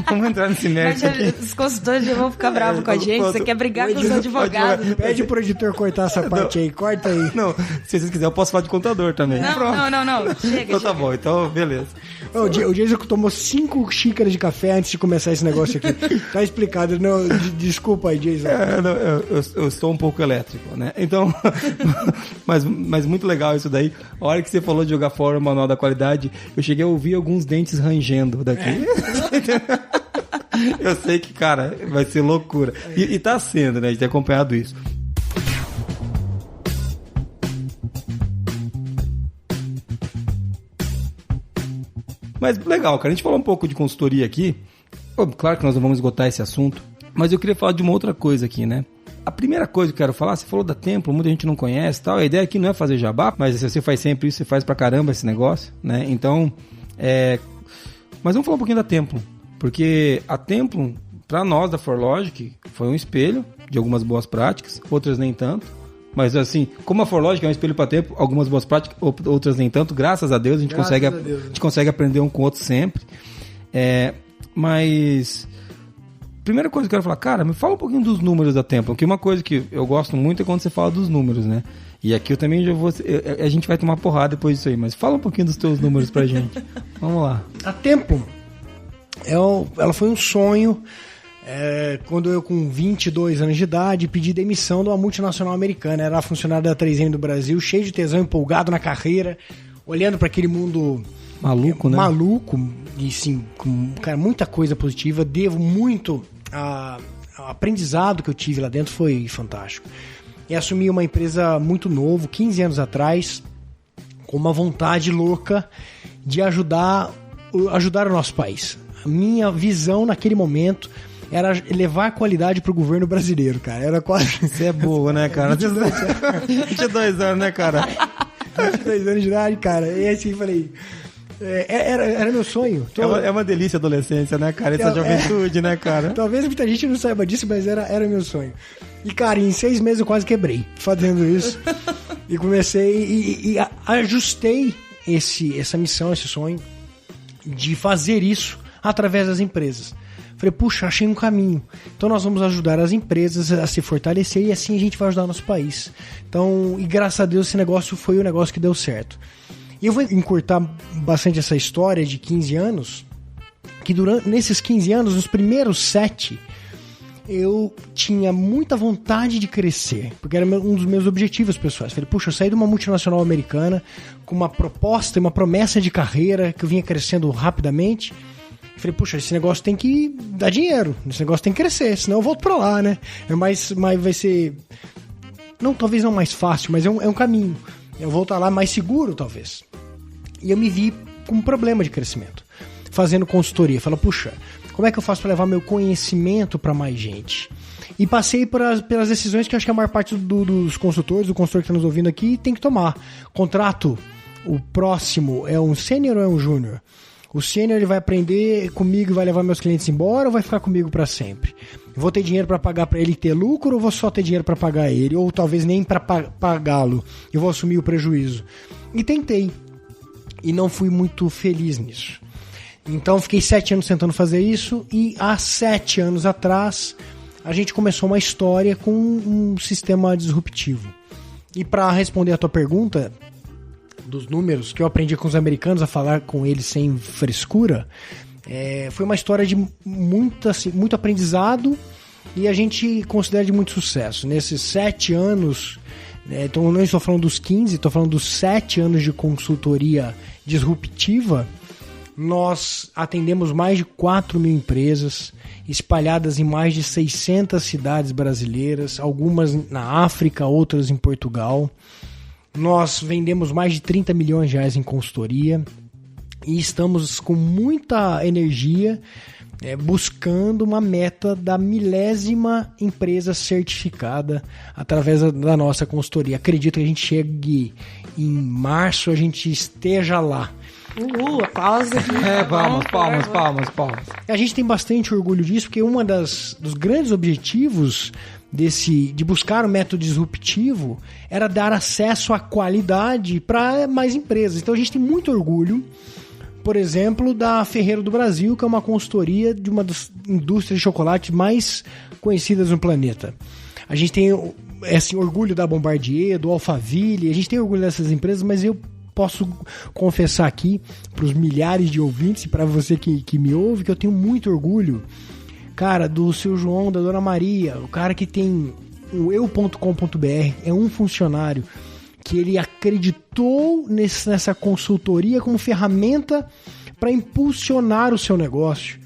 vamos entrar nesse mérito aqui. Os consultores já vão ficar bravos com a gente. Você quer brigar com os advogados. Pede pro editor cortar essa parte aí. Corta aí. Não, se vocês quiserem, eu posso falar de contador também. Não. Chega. Então tá bom, então beleza. O Jason tomou 5 xícaras de café antes de começar esse negócio aqui. Tá explicado. Não, desculpa aí, Jason. Eu estou um pouco elétrico, né? Então, mas muito legal isso daí. A hora que você falou de jogar fora o manual da qualidade, eu cheguei a ouvir alguns dentes rangendo daqui. Eu sei que, cara, vai ser loucura. E tá sendo, né? A gente tem acompanhado isso. Mas legal, cara. A gente falou um pouco de consultoria aqui. Pô, claro que nós não vamos esgotar esse assunto. Mas eu queria falar de uma outra coisa aqui, né? A primeira coisa que eu quero falar, você falou da Templo, muita gente não conhece e tal. A ideia aqui não é fazer jabá, mas se você faz sempre isso, você faz pra caramba esse negócio, né? Então, mas vamos falar um pouquinho da Templo. Porque a Templo, pra nós da ForLogic, foi um espelho de algumas boas práticas, outras nem tanto. Mas assim, como a ForLogic é um espelho pra Templo, algumas boas práticas, outras nem tanto. Graças a Deus, a gente consegue aprender um com o outro sempre. Mas... Primeira coisa que eu quero falar, cara, me fala um pouquinho dos números da Templo, porque uma coisa que eu gosto muito é quando você fala dos números, né? E aqui eu também já vou... A gente vai tomar porrada depois disso aí, mas fala um pouquinho dos teus números pra gente. Vamos lá. A Templo, ela foi um sonho quando eu, com 22 anos de idade, pedi demissão de uma multinacional americana. Era funcionária da 3M do Brasil, cheio de tesão, empolgado na carreira, olhando para aquele mundo... Maluco, né? Maluco, e sim, com, cara, muita coisa positiva. Devo muito ao aprendizado que eu tive lá dentro, foi fantástico. E assumi uma empresa muito novo, 15 anos atrás, com uma vontade louca de ajudar o nosso país. A minha visão naquele momento era levar a qualidade pro governo brasileiro, cara. Era quase... Você é bobo, né, cara? 22 anos, né, cara? 22 anos de idade, cara. E assim, falei... Era meu sonho. É uma delícia a adolescência, né, cara? Essa juventude, né, cara? Talvez muita gente não saiba disso, mas era meu sonho. E, cara, em 6 meses eu quase quebrei fazendo isso. E comecei e ajustei essa missão, esse sonho de fazer isso através das empresas. Falei, puxa, achei um caminho. Então nós vamos ajudar as empresas a se fortalecer e assim a gente vai ajudar o nosso país. Então, e graças a Deus esse negócio foi o negócio que deu certo. E eu vou encurtar bastante essa história de 15 anos, que nesses 15 anos, nos primeiros 7, eu tinha muita vontade de crescer, porque era um dos meus objetivos pessoais. Falei, puxa, eu saí de uma multinacional americana com uma proposta e uma promessa de carreira que eu vinha crescendo rapidamente. Falei, puxa, esse negócio tem que dar dinheiro, esse negócio tem que crescer, senão eu volto pra lá, né? Mas vai ser... Não, talvez não mais fácil, mas é um caminho. Eu vou estar lá mais seguro, talvez. E eu me vi com um problema de crescimento, fazendo consultoria. Falei, puxa, como é que eu faço para levar meu conhecimento para mais gente? E passei pelas decisões que acho que a maior parte dos consultores, do consultor que está nos ouvindo aqui, tem que tomar. Contrato, o próximo é um sênior ou é um júnior? O sênior ele vai aprender comigo e vai levar meus clientes embora ou vai ficar comigo para sempre? Vou ter dinheiro para pagar para ele ter lucro ou vou só ter dinheiro para pagar ele? Ou talvez nem para pagá-lo, eu vou assumir o prejuízo. E tentei. E não fui muito feliz nisso. Então fiquei 7 anos tentando fazer isso e há 7 anos atrás a gente começou uma história com um sistema disruptivo. E para responder a tua pergunta dos números que eu aprendi com os americanos a falar com eles sem frescura, foi uma história de muito aprendizado e a gente considera de muito sucesso. Nesses 7 anos, então não estou falando dos 15, estou falando dos 7 anos de consultoria disruptiva, nós atendemos mais de 4 mil empresas espalhadas em mais de 600 cidades brasileiras, algumas na África, outras em Portugal. Nós vendemos mais de 30 milhões de reais em consultoria e estamos com muita energia buscando uma meta da 1000ª empresa certificada através da nossa consultoria. Acredito que a gente chegue em março, a gente esteja lá. Aplausos aqui. Palmas. A gente tem bastante orgulho disso, porque um dos grandes objetivos de buscar o método disruptivo era dar acesso à qualidade para mais empresas. Então a gente tem muito orgulho, por exemplo, da Ferreiro do Brasil, que é uma consultoria de uma das indústrias de chocolate mais conhecidas no planeta. A gente tem orgulho da Bombardier, do Alphaville, a gente tem orgulho dessas empresas, mas eu posso confessar aqui para os milhares de ouvintes e para você que me ouve que eu tenho muito orgulho, cara, do seu João, da Dona Maria, o cara que tem o eu.com.br, é um funcionário que ele acreditou nessa consultoria como ferramenta para impulsionar o seu negócio.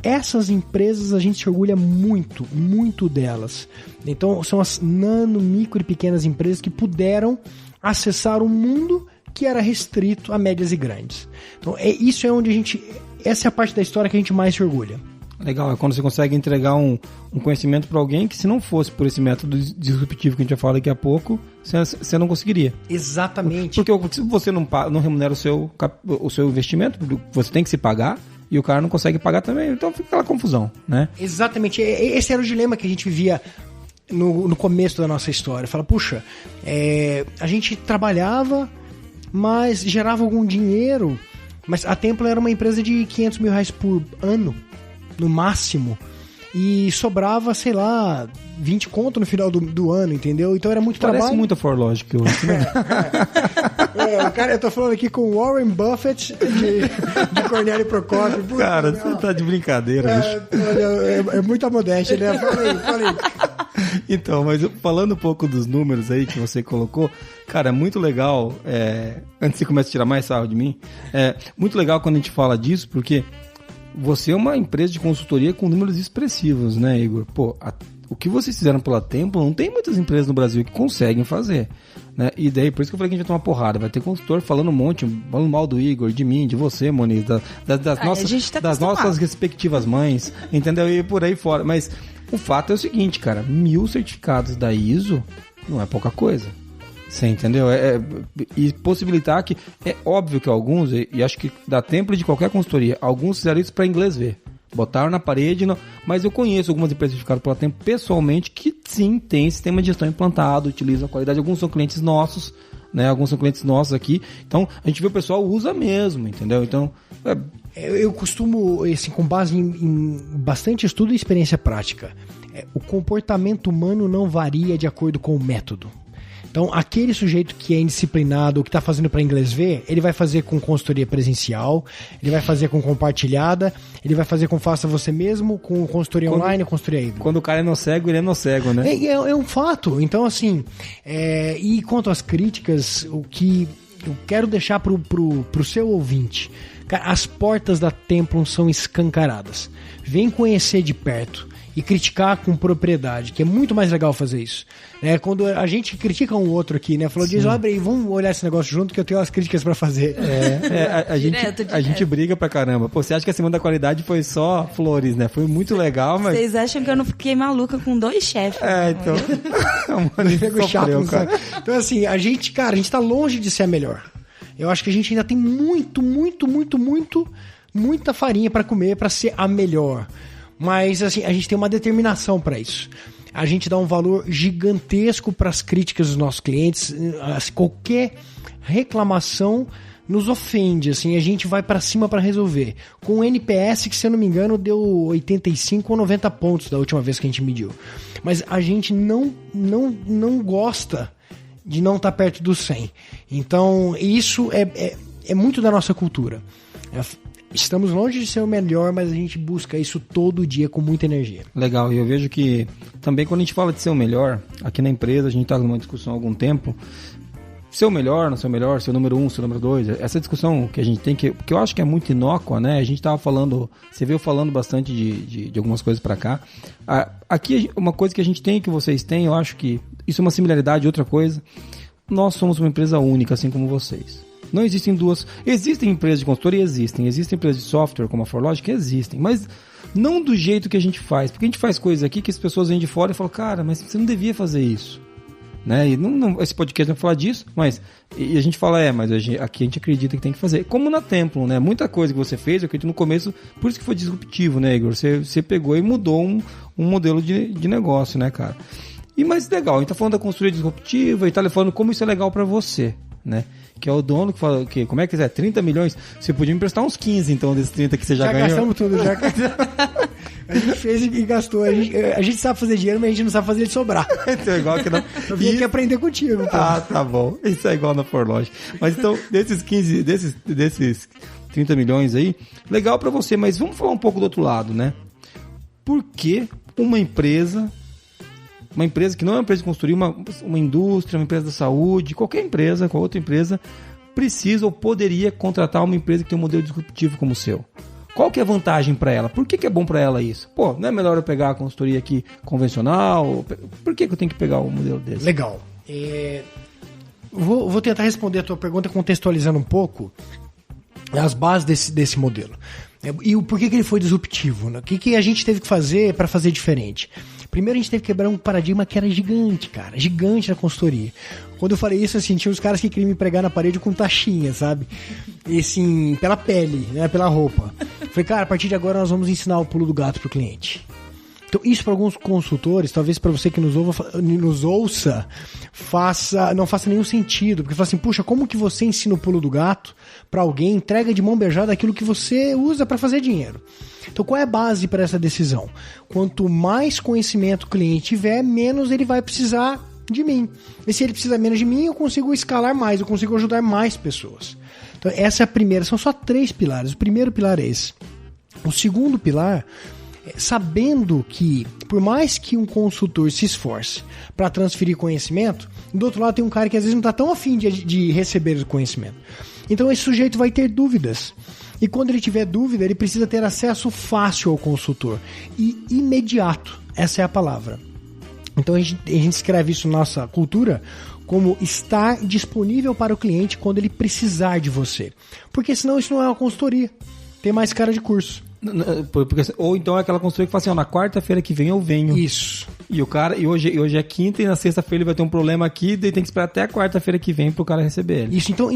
Essas empresas a gente se orgulha muito, muito delas. Então são as nano, micro e pequenas empresas que puderam acessar um mundo que era restrito a médias e grandes. Então isso é onde essa é a parte da história que a gente mais se orgulha. Legal, é quando você consegue entregar um conhecimento para alguém que se não fosse por esse método disruptivo que a gente vai falar daqui a pouco, você não conseguiria. Exatamente. Porque se você não remunera o seu investimento, você tem que se pagar e o cara não consegue pagar também, então fica aquela confusão, né? Exatamente, esse era o dilema que a gente vivia no começo da nossa história. Fala, puxa, a gente trabalhava, mas gerava algum dinheiro, mas a Templo era uma empresa de 500 mil reais por ano, no máximo, e sobrava, sei lá, 20 conto no final do ano, entendeu? Então era muito trabalho. Parece muito a ForLogic hoje, né? Cara, eu tô falando aqui com Warren Buffett de Cornélio Procópio. Puta, cara, você tá de brincadeira, bicho. Olha, é muita modéstia, né? Falei. Então, mas falando um pouco dos números aí que você colocou, cara, é muito legal, antes de você começar a tirar mais sarro de mim, muito legal quando a gente fala disso, porque você é uma empresa de consultoria com números expressivos, né, Igor? Pô, o que vocês fizeram pela Templo, não tem muitas empresas no Brasil que conseguem fazer. Né? E daí, por isso que eu falei que a gente vai tomar porrada. Vai ter consultor falando um monte, falando mal do Igor, de mim, de você, Moniz, das nossas respectivas mães, entendeu? E por aí fora. Mas o fato é o seguinte, cara, 1000 certificados da ISO não é pouca coisa. Você entendeu? E possibilitar que... É óbvio que alguns, e acho que dá tempo de qualquer consultoria, alguns fizeram isso para inglês ver. Botaram na parede, não, mas eu conheço algumas empresas certificadas pela Templo pessoalmente que sim, tem sistema de gestão implantado, utilizam a qualidade. Alguns são clientes nossos, né? Alguns são clientes nossos aqui. Então, a gente vê o pessoal usa mesmo, entendeu? Então... Eu costumo, assim, com base em bastante estudo e experiência prática, o comportamento humano não varia de acordo com o método. Então, aquele sujeito que é indisciplinado, ou que está fazendo para inglês ver, ele vai fazer com consultoria presencial, ele vai fazer com compartilhada, ele vai fazer com faça você mesmo, com consultoria online, consultoria híbrida. Quando o cara é no cego, ele é no cego, né? É um fato. Então, assim, e quanto às críticas, o que eu quero deixar pro seu ouvinte, cara, as portas da Templum são escancaradas. Vem conhecer de perto e criticar com propriedade, que é muito mais legal fazer isso. Quando a gente critica um outro aqui, né? Falou, diz, abre aí, vamos olhar esse negócio junto que eu tenho umas críticas pra fazer. A gente briga pra caramba. Pô, você acha que a Semana da Qualidade foi só flores, né? Foi muito legal, mas... Vocês acham que eu não fiquei maluca com 2 chefes? Então... Cara. Então, assim, a gente tá longe de ser a melhor. Eu acho que a gente ainda tem muita farinha pra comer pra ser a melhor. Mas, assim, a gente tem uma determinação para isso. A gente dá um valor gigantesco para as críticas dos nossos clientes. Qualquer reclamação nos ofende, assim, a gente vai para cima para resolver. Com o NPS, que se eu não me engano, deu 85 ou 90 pontos da última vez que a gente mediu. Mas a gente não gosta de não estar perto do 100. Então, isso é muito da nossa cultura. Estamos longe de ser o melhor, mas a gente busca isso todo dia com muita energia. Legal, e eu vejo que também quando a gente fala de ser o melhor, aqui na empresa a gente está numa discussão há algum tempo, ser o melhor, não ser o melhor, ser o número 1, ser o número 2, essa discussão que a gente tem, que eu acho que é muito inócua, né? A gente estava falando, você veio falando bastante de algumas coisas para cá. Aqui uma coisa que a gente tem, que vocês têm, eu acho que isso é uma similaridade, outra coisa, nós somos uma empresa única, assim como vocês. Não existem duas... Existem empresas de consultoria? Existem empresas de software como a ForLogic? Existem, mas não do jeito que a gente faz, porque a gente faz coisas aqui que as pessoas vêm de fora e falam, cara, mas você não devia fazer isso, né? E esse podcast não vai falar disso, mas e a gente fala, mas aqui a gente acredita que tem que fazer, como na Templum, né? Muita coisa que você fez, eu acredito no começo, por isso que foi disruptivo, né, Igor? Você pegou e mudou um modelo de negócio, né, cara? E mais legal, a gente tá falando da consultoria disruptiva e tá falando como isso é legal pra você, né? Que é o dono que fala que, como é que é? 30 milhões? Você podia me emprestar uns 15, então, desses 30 que você já ganhou. Gastamos tudo, já. A gente fez e gastou. A gente sabe fazer dinheiro, mas a gente não sabe fazer ele sobrar. Então, igual que não. Eu vim aqui aprender contigo. Pô. Tá bom. Isso é igual na ForLogic. Mas então, desses 30 milhões aí, legal pra você, mas vamos falar um pouco do outro lado, né? Por que uma empresa que não é uma empresa de consultoria, uma indústria, uma empresa da saúde, qualquer empresa, qualquer outra empresa, precisa ou poderia contratar uma empresa que tem um modelo disruptivo como o seu? Qual que é a vantagem para ela? Por que é bom para ela isso? Pô, não é melhor eu pegar a consultoria aqui convencional? Por que eu tenho que pegar um modelo desse? Legal. Vou tentar responder a tua pergunta contextualizando um pouco as bases desse modelo. E o porquê que ele foi disruptivo, né? O que a gente teve que fazer para fazer diferente? Primeiro a gente teve que quebrar um paradigma que era gigante, cara. Gigante na consultoria. Quando eu falei isso, assim, tinha uns caras que queriam me pregar na parede com taxinha, sabe? E assim, pela pele, né? Pela roupa. Falei, cara, a partir de agora nós vamos ensinar o pulo do gato pro cliente. Então, isso para alguns consultores, talvez para você que nos ouça, não faça nenhum sentido. Porque fala assim, puxa, como que você ensina o pulo do gato para alguém, entrega de mão beijada aquilo que você usa para fazer dinheiro? Então, qual é a base para essa decisão? Quanto mais conhecimento o cliente tiver, menos ele vai precisar de mim. E se ele precisar menos de mim, eu consigo escalar mais, eu consigo ajudar mais pessoas. Então, essa é a primeira. São só 3 pilares. O primeiro pilar é esse. O segundo pilar... sabendo que, por mais que um consultor se esforce para transferir conhecimento, do outro lado tem um cara que às vezes não está tão afim de receber o conhecimento. Então esse sujeito vai ter dúvidas. E quando ele tiver dúvida, ele precisa ter acesso fácil ao consultor. E imediato, essa é a palavra. Então a gente escreve isso na nossa cultura como estar disponível para o cliente quando ele precisar de você. Porque senão isso não é uma consultoria. Tem mais cara de curso. Ou então é aquela consultoria que fala assim, na quarta-feira que vem eu venho. Isso. E o cara, e hoje é quinta e na sexta-feira ele vai ter um problema aqui, daí tem que esperar até a quarta-feira que vem pro cara receber ele. Isso, então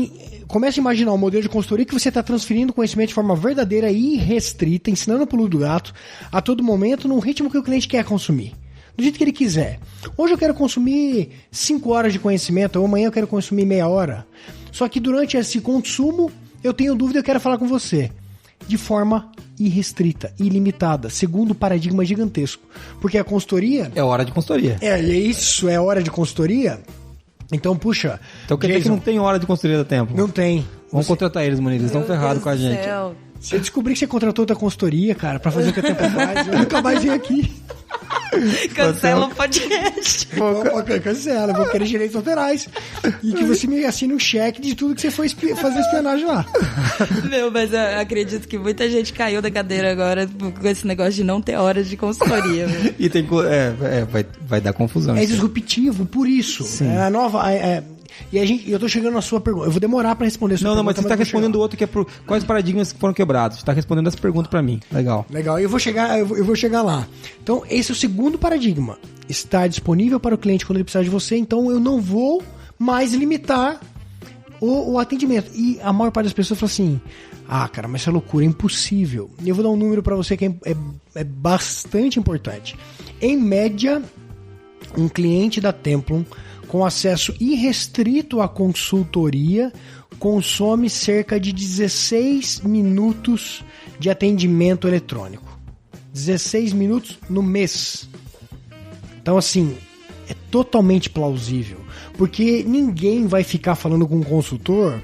comece a imaginar um modelo de consultoria que você está transferindo conhecimento de forma verdadeira e irrestrita, ensinando o pulo do gato a todo momento, num ritmo que o cliente quer consumir. Do jeito que ele quiser. Hoje eu quero consumir 5 horas de conhecimento, ou amanhã eu quero consumir meia hora. Só que durante esse consumo, eu tenho dúvida e eu quero falar com você. De forma irrestrita, ilimitada, segundo paradigma gigantesco. Porque a consultoria... É hora de consultoria. É isso, é hora de consultoria. Então, puxa... Então quer dizer que não tem hora de consultoria da Tempo? Não tem. Vamos contratar eles, Moniz, eles estão ferrados com a gente. Se eu descobrir que você contratou outra consultoria, cara, pra fazer o que a Tempo faz, eu nunca mais venho aqui. Cancela o podcast. Cancela, vou querer direitos autorais. E que você me assine um cheque de tudo que você foi fazer espionagem lá. Meu, mas eu acredito que muita gente caiu da cadeira agora com esse negócio de não ter horas de consultoria. E tem vai dar confusão. É disruptivo, por isso. Sim. É a nova... E eu tô chegando na sua pergunta. Eu vou demorar pra responder a sua pergunta. Não, mas você tá respondendo o outro que é quais paradigmas que foram quebrados. Você tá respondendo essa pergunta pra mim. Legal. Eu vou chegar lá. Então, esse é o segundo paradigma. Estar disponível para o cliente quando ele precisar de você. Então, eu não vou mais limitar o atendimento. E a maior parte das pessoas fala assim, cara, mas isso é loucura, é impossível. E eu vou dar um número pra você que é bastante importante. Em média, um cliente da Templum com acesso irrestrito à consultoria, consome cerca de 16 minutos de atendimento eletrônico. 16 minutos no mês. Então, assim, é totalmente plausível. Porque ninguém vai ficar falando com um consultor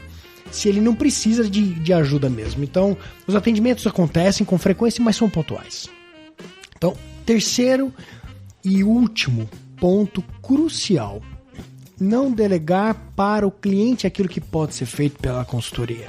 se ele não precisa de ajuda mesmo. Então, os atendimentos acontecem com frequência, mas são pontuais. Então, terceiro e último ponto crucial: não delegar para o cliente aquilo que pode ser feito pela consultoria.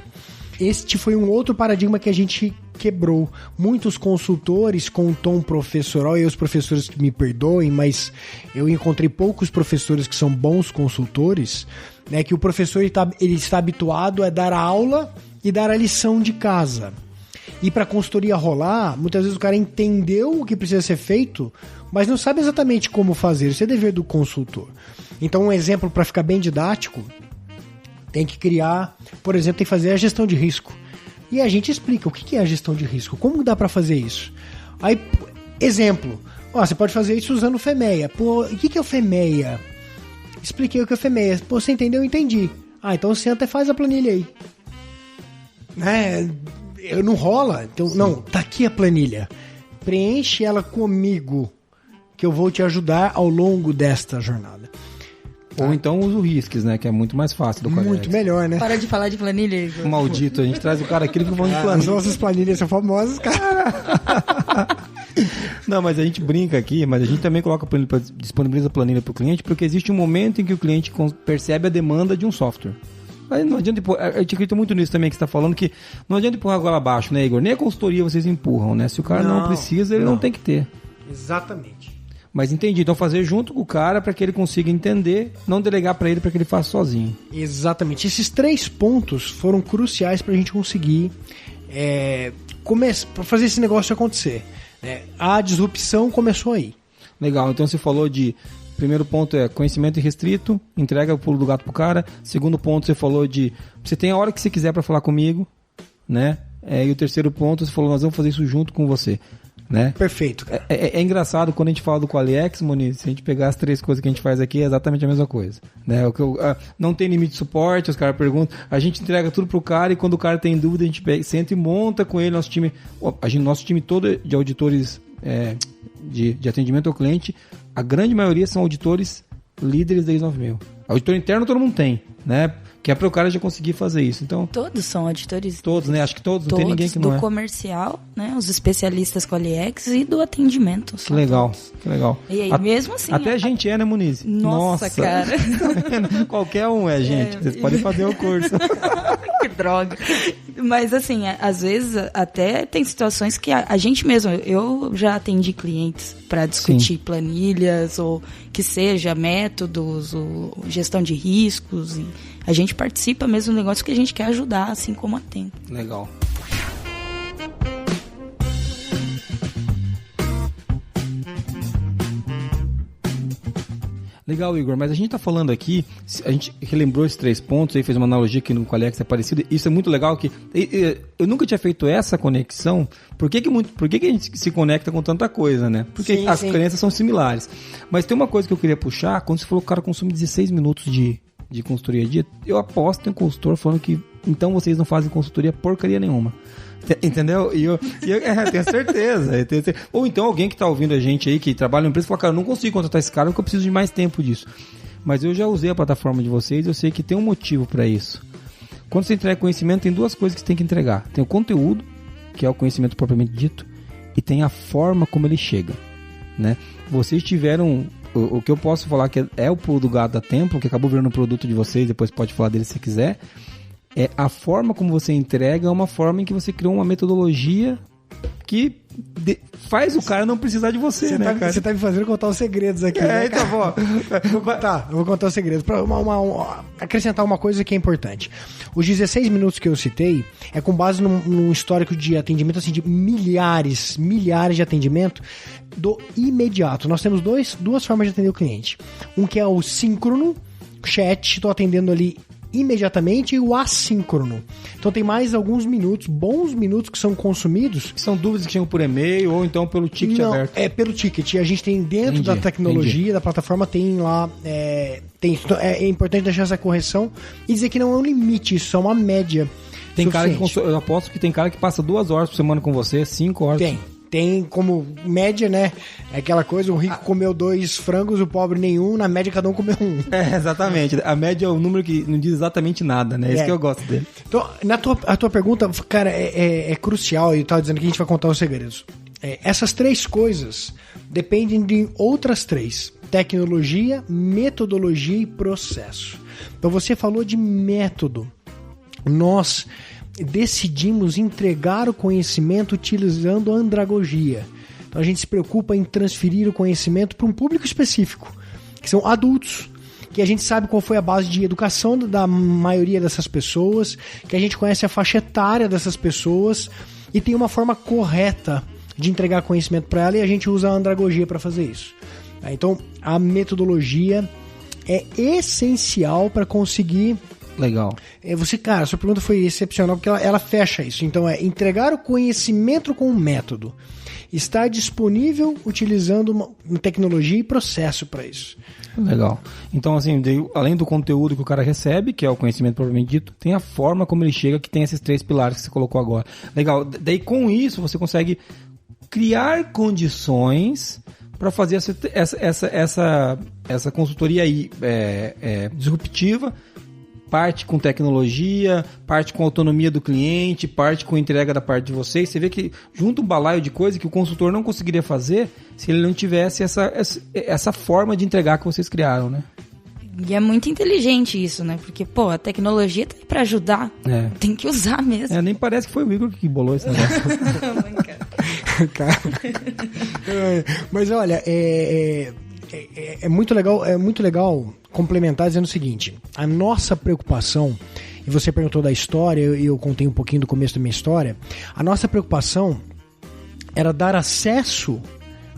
Este foi um outro paradigma que a gente quebrou. Muitos consultores com um tom professoral, e os professores que me perdoem, mas eu encontrei poucos professores que são bons consultores, né, que o professor ele está habituado a dar a aula e dar a lição de casa. E para a consultoria rolar, muitas vezes o cara entendeu o que precisa ser feito, mas não sabe exatamente como fazer. Isso é dever do consultor. Então, um exemplo para ficar bem didático, tem que criar, por exemplo, tem que fazer a gestão de risco. E a gente explica o que é a gestão de risco, como dá para fazer isso. Aí, exemplo, você pode fazer isso usando o FEMEA. Pô, o que é o FEMEA? Expliquei o que é o FEMEA. Pô, você entendeu? Eu entendi. Então senta e faz a planilha aí. Não rola. Então, não, tá aqui a planilha. Preenche ela comigo, que eu vou te ajudar ao longo desta jornada. Ou então usa o RISCs, né? Que é muito mais fácil do Qualiex. Muito melhor, né? Para de falar de planilha, Igor. Maldito, a gente traz o cara aqui que vão de planilha. As nossas planilhas são famosas, cara. Não, mas a gente brinca aqui, mas a gente também disponibiliza a planilha para o cliente, porque existe um momento em que o cliente percebe a demanda de um software. Aí não adianta empurrar, eu te acredito muito nisso também que você está falando, que não adianta empurrar agora abaixo, né, Igor? Nem a consultoria vocês empurram, né? Se o cara não precisa, ele não tem que ter. Exatamente. Mas entendi, então fazer junto com o cara para que ele consiga entender, não delegar para ele para que ele faça sozinho. Exatamente. Esses 3 pontos foram cruciais para a gente conseguir para fazer esse negócio acontecer. A disrupção começou aí. Legal, então você falou de... Primeiro ponto é conhecimento irrestrito, entrega o pulo do gato pro cara. Segundo ponto, você falou de... Você tem a hora que você quiser para falar comigo, né? E o terceiro ponto, você falou, nós vamos fazer isso junto com você. Né? Perfeito. É engraçado quando a gente fala do Qualiex, Moniz, se a gente pegar as 3 coisas que a gente faz aqui, é exatamente a mesma coisa. Né? Não tem limite de suporte, os caras perguntam, a gente entrega tudo pro cara e quando o cara tem dúvida, a gente senta e monta com ele nosso time todo de auditores de atendimento ao cliente, a grande maioria são auditores líderes da ISO 9000. Auditor interno todo mundo tem, né? Que é para o cara já conseguir fazer isso. Então, todos são auditores. Todos, né? Acho que todos, não tem ninguém que não é. Do comercial, né? Os especialistas Qualiex e do atendimento. Que legal, que legal. E aí, mesmo assim... Até a gente é, né, Muniz? Nossa, cara. Qualquer um é, gente. Vocês podem fazer o curso. Que droga. Mas, assim, às vezes até tem situações que a gente mesmo... Eu já atendi clientes para discutir planilhas ou que seja métodos ou gestão de riscos e... A gente participa mesmo do negócio que a gente quer ajudar, assim como a Templo. Legal. Legal, Igor, mas a gente tá falando aqui, a gente relembrou esses 3 pontos, aí fez uma analogia aqui no Qualiex é parecido, isso é muito legal, que eu nunca tinha feito essa conexão. Por que a gente se conecta com tanta coisa, né? Porque as crenças são similares. Mas tem uma coisa que eu queria puxar, quando você falou que o cara consome 16 minutos de consultoria dia, eu aposto que tem um consultor falando que então vocês não fazem consultoria porcaria nenhuma. Entendeu? E eu tenho certeza. Ou então alguém que está ouvindo a gente aí, que trabalha na empresa, fala, cara, eu não consigo contratar esse cara porque eu preciso de mais tempo disso. Mas eu já usei a plataforma de vocês, eu sei que tem um motivo para isso. Quando você entrega conhecimento, tem 2 coisas que você tem que entregar. Tem o conteúdo, que é o conhecimento propriamente dito, e tem a forma como ele chega, né? Vocês tiveram... O que eu posso falar que é o pulo do gato da Templo, que acabou virando um produto de vocês, depois pode falar dele se quiser, é a forma como você entrega, é uma forma em que você criou uma metodologia que faz o cara não precisar de você, né, cara? Você tá me fazendo contar os segredos aqui, né? Então, eu vou contar os segredos. Pra acrescentar uma coisa que é importante. Os 16 minutos que eu citei é com base num histórico de atendimento, assim, de milhares de atendimento do imediato. Nós temos 2 formas de atender o cliente. Um que é o síncrono, chat, estou atendendo ali imediatamente, e o assíncrono. Então tem mais alguns minutos, bons minutos que são consumidos. São dúvidas que chegam por e-mail ou então pelo ticket aberto? É pelo ticket. A gente tem dentro da tecnologia, da plataforma, tem lá... É importante deixar essa correção e dizer que não é um limite, isso é uma média. Tem cara que eu aposto que tem cara que passa 2 horas por semana com você, 5 horas. Tem como média, né? É aquela coisa, o rico comeu 2 frangos, o pobre nenhum, na média cada um comeu 1. Exatamente. A média é um número que não diz exatamente nada, né? É isso que eu gosto dele. Então, a tua pergunta, cara, é crucial, e eu tava dizendo que a gente vai contar os segredos. Essas 3 coisas dependem de outras 3. Tecnologia, metodologia e processo. Então você falou de método. Nós decidimos entregar o conhecimento utilizando a andragogia. Então a gente se preocupa em transferir o conhecimento para um público específico, que são adultos, que a gente sabe qual foi a base de educação da maioria dessas pessoas, que a gente conhece a faixa etária dessas pessoas e tem uma forma correta de entregar conhecimento para ela, e a gente usa a andragogia para fazer isso. Então a metodologia é essencial para conseguir... Legal. Cara, sua pergunta foi excepcional porque ela fecha isso. Então é entregar o conhecimento com um método. Estar disponível utilizando uma tecnologia e processo para isso. Legal. Então, assim, além do conteúdo que o cara recebe, que é o conhecimento propriamente dito, tem a forma como ele chega, que tem esses 3 pilares que você colocou agora. Legal. Daí, com isso, você consegue criar condições para fazer essa consultoria aí, disruptiva, parte com tecnologia, parte com autonomia do cliente, parte com entrega da parte de vocês. Você vê que junta um balaio de coisa que o consultor não conseguiria fazer se ele não tivesse essa forma de entregar que vocês criaram, né? E é muito inteligente isso, né? Porque, a tecnologia tá aí pra ajudar. Tem que usar mesmo. Nem parece que foi o Igor que bolou esse negócio. Mas olha, é muito legal complementar dizendo o seguinte: a nossa preocupação, e você perguntou da história, e eu contei um pouquinho do começo da minha história, a nossa preocupação era dar acesso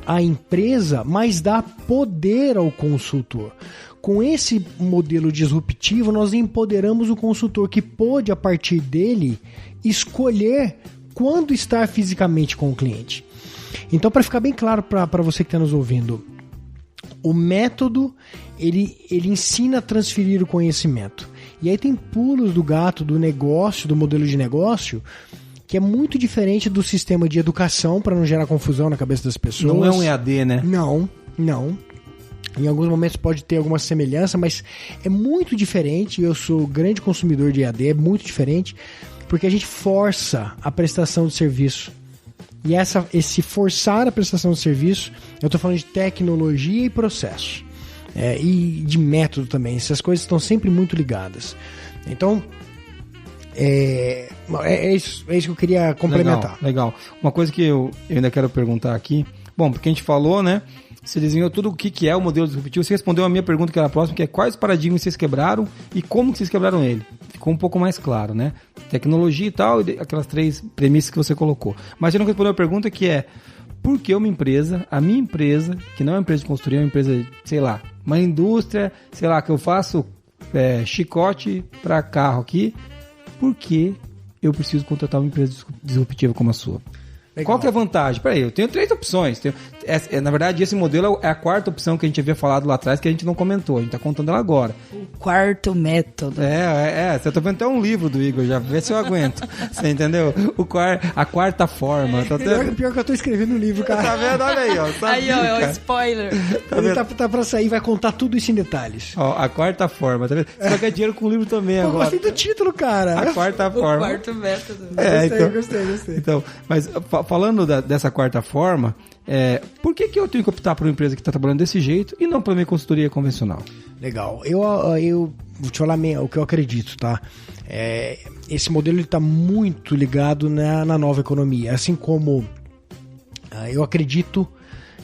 à empresa, mas dar poder ao consultor. Com esse modelo disruptivo, nós empoderamos o consultor, que pôde, a partir dele, escolher quando estar fisicamente com o cliente. Então, para ficar bem claro para você que está nos ouvindo, o método, ele ensina a transferir o conhecimento. E aí tem pulos do gato, do negócio, do modelo de negócio, que é muito diferente do sistema de educação, para não gerar confusão na cabeça das pessoas. Não é um EAD, né? Não. Em alguns momentos pode ter alguma semelhança, mas é muito diferente. Eu sou grande consumidor de EAD, é muito diferente, porque a gente força a prestação de serviço. E esse forçar a prestação de serviço, eu estou falando de tecnologia e processo. E de método também. Essas coisas estão sempre muito ligadas. Então, é isso que eu queria complementar. Legal. Uma coisa que eu ainda quero perguntar aqui. Bom, porque a gente falou, né? Você desenhou tudo o que é o modelo disruptivo. Você respondeu a minha pergunta, que era a próxima, que é quais paradigmas vocês quebraram e como que vocês quebraram ele. Ficou um pouco mais claro, né? Tecnologia e tal, e aquelas 3 premissas que você colocou. Mas você não respondeu a pergunta, que é por que a minha empresa, que não é uma empresa de consultoria, é uma empresa, sei lá, uma indústria, sei lá, que eu faço chicote para carro aqui, por que eu preciso contratar uma empresa disruptiva como a sua? Legal. Qual que é a vantagem? Peraí, eu tenho 3 opções. Na verdade, esse modelo é a 4ª opção que a gente havia falado lá atrás, que a gente não comentou. A gente tá contando ela agora. O 4º método. Você tá vendo até um livro do Igor, já vê se eu aguento. Você entendeu? A 4ª forma. Pior que eu tô escrevendo um livro, cara. Tá vendo? Olha aí, ó. É o spoiler. Ele tá pra sair, vai contar tudo isso em detalhes. Ó, a 4ª forma, tá vendo? Você vai ganhar dinheiro com o livro também agora. Eu gostei do título, cara. A 4ª forma. O 4º método. Gostei. Então, mas falando dessa 4ª forma, por que eu tenho que optar por uma empresa que está trabalhando desse jeito e não por uma consultoria convencional? Legal. Eu vou te falar o que eu acredito, tá? Esse modelo está muito ligado na nova economia. Assim como eu acredito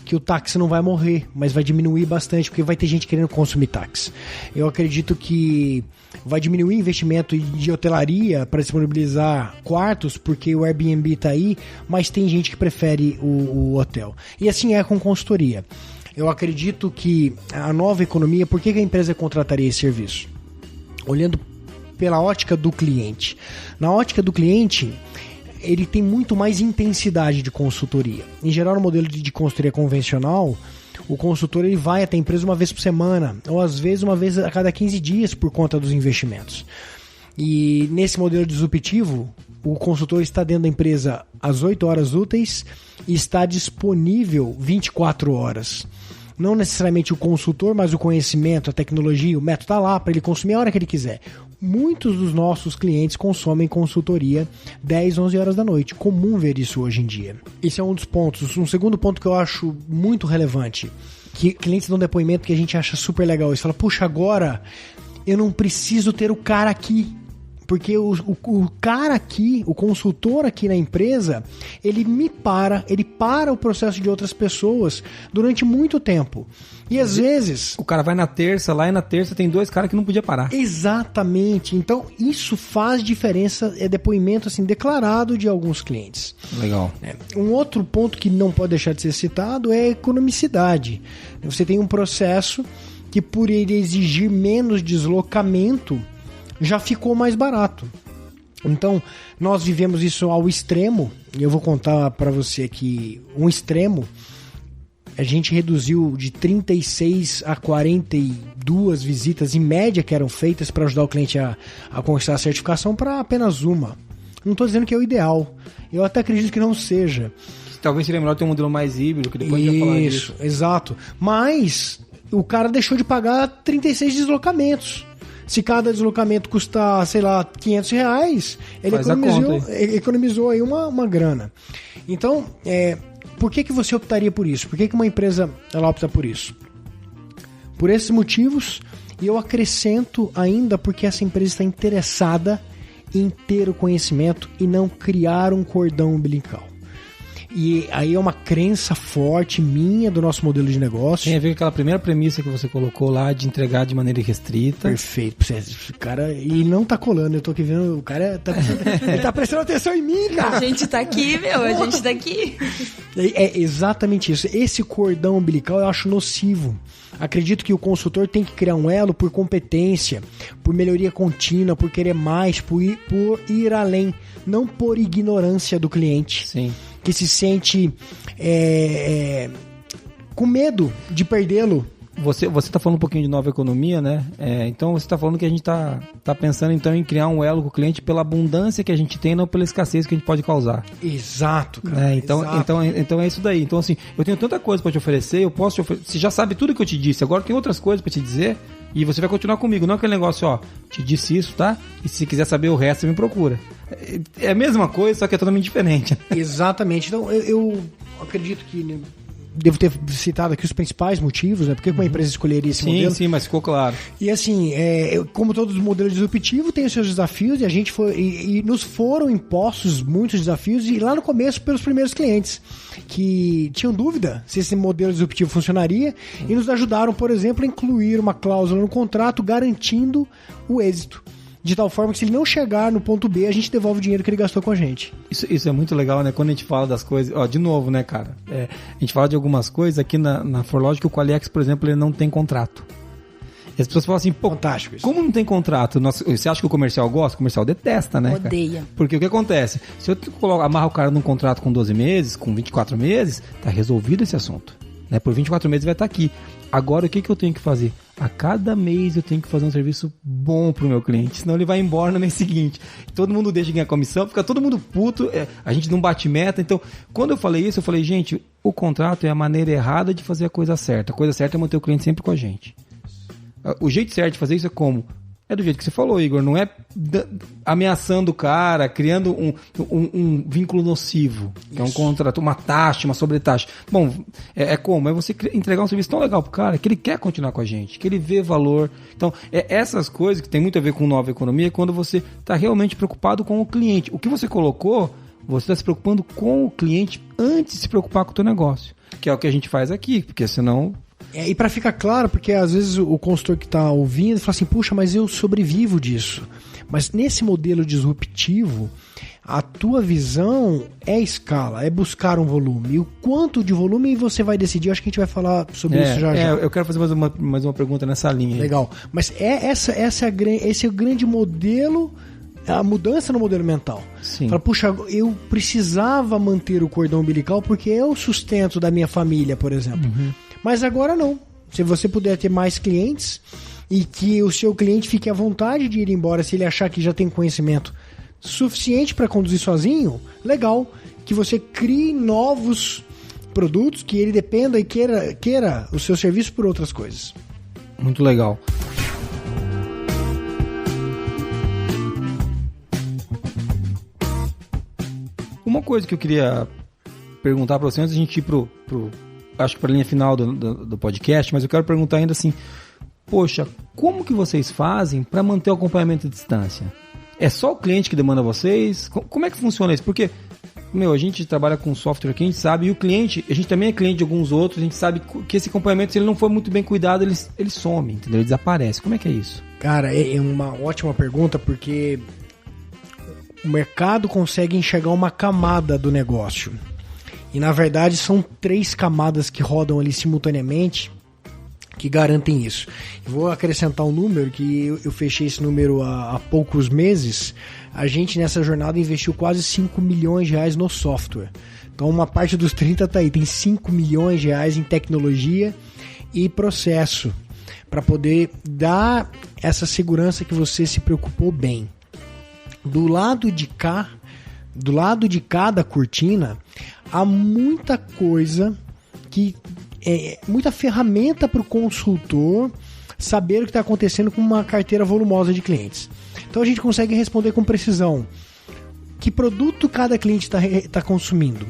que o táxi não vai morrer, mas vai diminuir bastante, porque vai ter gente querendo consumir táxi. Eu acredito que vai diminuir o investimento de hotelaria para disponibilizar quartos, porque o Airbnb está aí, mas tem gente que prefere o hotel. E assim é com consultoria. Eu acredito que a nova economia, por que a empresa contrataria esse serviço? Olhando pela ótica do cliente. Na ótica do cliente, ele tem muito mais intensidade de consultoria. Em geral, no modelo de consultoria convencional, o consultor ele vai até a empresa uma vez por semana, ou às vezes uma vez a cada 15 dias por conta dos investimentos. E nesse modelo disruptivo, o consultor está dentro da empresa às 8 horas úteis e está disponível 24 horas. Não necessariamente o consultor, mas o conhecimento, a tecnologia, o método está lá para ele consumir a hora que ele quiser. Muitos dos nossos clientes consomem consultoria 10, 11 horas da noite. Comum ver isso hoje em dia. Esse é um dos pontos. Um segundo ponto que eu acho muito relevante, que clientes dão depoimento que a gente acha super legal. Eles falam, puxa, agora eu não preciso ter o cara aqui. Porque o cara aqui, o consultor aqui na empresa, ele para o processo de outras pessoas durante muito tempo. E às vezes... O cara vai na terça, lá e na terça tem 2 caras que não podia parar. Exatamente. Então, isso faz diferença, é depoimento assim, declarado de alguns clientes. Legal. Um outro ponto que não pode deixar de ser citado é a economicidade. Você tem um processo que, por ele exigir menos deslocamento, já ficou mais barato. Então, nós vivemos isso ao extremo, e eu vou contar para você aqui um extremo. A gente reduziu de 36 a 42 visitas em média que eram feitas para ajudar o cliente a conquistar a certificação para apenas uma. Não estou dizendo que é o ideal, eu até acredito que não seja. Talvez seria melhor ter um modelo mais híbrido, que depois a gente vai falar disso. Isso, exato. Mas o cara deixou de pagar 36 deslocamentos. Se cada deslocamento custar, sei lá, R$500, ele economizou aí uma grana. Então, por que você optaria por isso? Por que uma empresa ela opta por isso? Por esses motivos, e eu acrescento ainda porque essa empresa está interessada em ter o conhecimento e não criar um cordão umbilical. E aí é uma crença forte minha do nosso modelo de negócio. Tem a ver com aquela primeira premissa que você colocou lá de entregar de maneira irrestrita. Perfeito. O cara, ele não tá colando, eu tô aqui vendo, o cara tá ele tá prestando atenção em mim, cara. A gente tá aqui, a gente tá aqui. É exatamente isso. Esse cordão umbilical eu acho nocivo. Acredito que o consultor tem que criar um elo por competência, por melhoria contínua, por querer mais, por ir além, não por ignorância do cliente. Sim. Que se sente com medo de perdê-lo Você está falando um pouquinho de nova economia, né? Então você está falando que a gente está pensando então em criar um elo com o cliente pela abundância que a gente tem, não pela escassez que a gente pode causar. Exato, cara. Então é isso daí. Então assim, eu tenho tanta coisa para te oferecer, eu posso te oferecer. Você já sabe tudo que eu te disse, agora tem outras coisas para te dizer e você vai continuar comigo. Não é aquele negócio, ó, te disse isso, tá? E se quiser saber o resto, você me procura. É a mesma coisa, só que é totalmente diferente. Exatamente. Então eu acredito que devo ter citado aqui os principais motivos, né? Porque uma empresa escolheria esse modelo. Sim, mas ficou claro. E assim, como todos os modelos disruptivos, tem os seus desafios e a gente nos foram impostos muitos desafios e lá no começo pelos primeiros clientes que tinham dúvida se esse modelo disruptivo funcionaria e nos ajudaram, por exemplo, a incluir uma cláusula no contrato garantindo o êxito. De tal forma que se ele não chegar no ponto B, a gente devolve o dinheiro que ele gastou com a gente. Isso é muito legal, né? Quando a gente fala das coisas... Ó, de novo, né, cara? A gente fala de algumas coisas aqui na ForLogic, o Qualiex, por exemplo, ele não tem contrato. E as pessoas falam assim, pô, fantástico isso. Como não tem contrato? Você acha que o comercial gosta? O comercial detesta, né? Odeia. Cara? Porque o que acontece? Se eu amarro o cara num contrato com 12 meses, com 24 meses, tá resolvido esse assunto. Né? Por 24 meses vai estar aqui. Agora, o que eu tenho que fazer? A cada mês eu tenho que fazer um serviço bom pro meu cliente, senão ele vai embora no mês seguinte. Todo mundo deixa de ganhar comissão, fica todo mundo puto, a gente não bate meta. Então, quando eu falei isso, eu falei, gente, o contrato é a maneira errada de fazer a coisa certa. A coisa certa é manter o cliente sempre com a gente. O jeito certo de fazer isso é como? É do jeito que você falou, Igor, não é ameaçando o cara, criando um vínculo nocivo, que é um contrato, uma taxa, uma sobretaxa. Bom, como? É você entregar um serviço tão legal pro cara que ele quer continuar com a gente, que ele vê valor. Então, essas coisas que tem muito a ver com nova economia é quando você está realmente preocupado com o cliente. O que você colocou, você está se preocupando com o cliente antes de se preocupar com o teu negócio, que é o que a gente faz aqui, porque senão... E para ficar claro, porque às vezes o consultor que está ouvindo fala assim, puxa, mas eu sobrevivo disso. Mas nesse modelo disruptivo, a tua visão é escala, é buscar um volume. E o quanto de volume você vai decidir, acho que a gente vai falar sobre isso já. Eu quero fazer mais uma pergunta nessa linha. Legal. Mas esse é o grande modelo, a mudança no modelo mental. Sim. Fala, puxa, eu precisava manter o cordão umbilical porque é o sustento da minha família, por exemplo. Uhum. Mas agora não. Se você puder ter mais clientes e que o seu cliente fique à vontade de ir embora se ele achar que já tem conhecimento suficiente para conduzir sozinho, legal. Que você crie novos produtos, que ele dependa e queira o seu serviço por outras coisas. Muito legal. Uma coisa que eu queria perguntar para você antes de a gente ir acho que para a linha final do podcast, mas eu quero perguntar ainda assim, poxa, como que vocês fazem para manter o acompanhamento à distância? É só o cliente que demanda vocês? Como é que funciona isso? Porque, a gente trabalha com software aqui, a gente sabe, e o cliente, a gente também é cliente de alguns outros, a gente sabe que esse acompanhamento, se ele não for muito bem cuidado, ele some, entendeu? Ele desaparece. Como é que é isso? Cara, é uma ótima pergunta, porque o mercado consegue enxergar uma camada do negócio. E na verdade são 3 camadas que rodam ali simultaneamente que garantem isso. Eu vou acrescentar um número que eu fechei esse número há poucos meses. A gente nessa jornada investiu quase 5 milhões de reais no software. Então uma parte dos 30 tá aí, tem 5 milhões de reais em tecnologia e processo para poder dar essa segurança que você se preocupou bem. Do lado de cá, do lado de cada cortina, há muita coisa muita ferramenta para o consultor saber o que está acontecendo com uma carteira volumosa de clientes. Então a gente consegue responder com precisão que produto cada cliente está consumindo.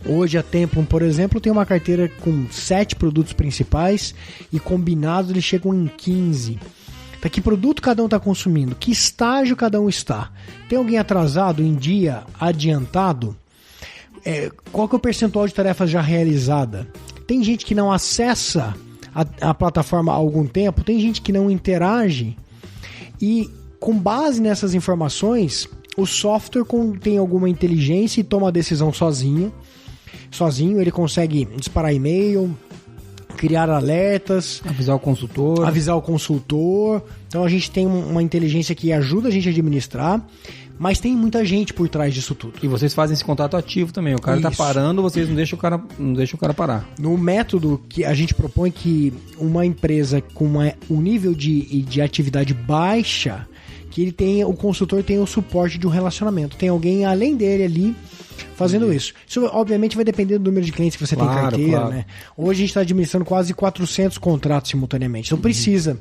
Hoje a Templum, por exemplo, tem uma carteira com 7 produtos principais e combinados eles chegam em 15. Tá, que produto cada um está consumindo? Que estágio cada um está? Tem alguém atrasado, em dia, adiantado? Qual que é o percentual de tarefas já realizada? Tem gente que não acessa a plataforma há algum tempo? Tem gente que não interage? E com base nessas informações, o software tem alguma inteligência e toma a decisão sozinho. Ele consegue disparar e-mail, criar alertas, avisar o consultor. Então a gente tem uma inteligência que ajuda a gente a administrar, Mas tem muita gente por trás disso tudo. E vocês fazem esse contato ativo também. O cara tá parando, vocês não deixam o cara parar. No método que a gente propõe que uma empresa com um nível de atividade baixa, que o consultor tenha o suporte de um relacionamento. Tem alguém além dele ali fazendo isso. Isso, obviamente, vai depender do número de clientes que você tem em carteira, né? Hoje a gente está administrando quase 400 contratos simultaneamente. Então precisa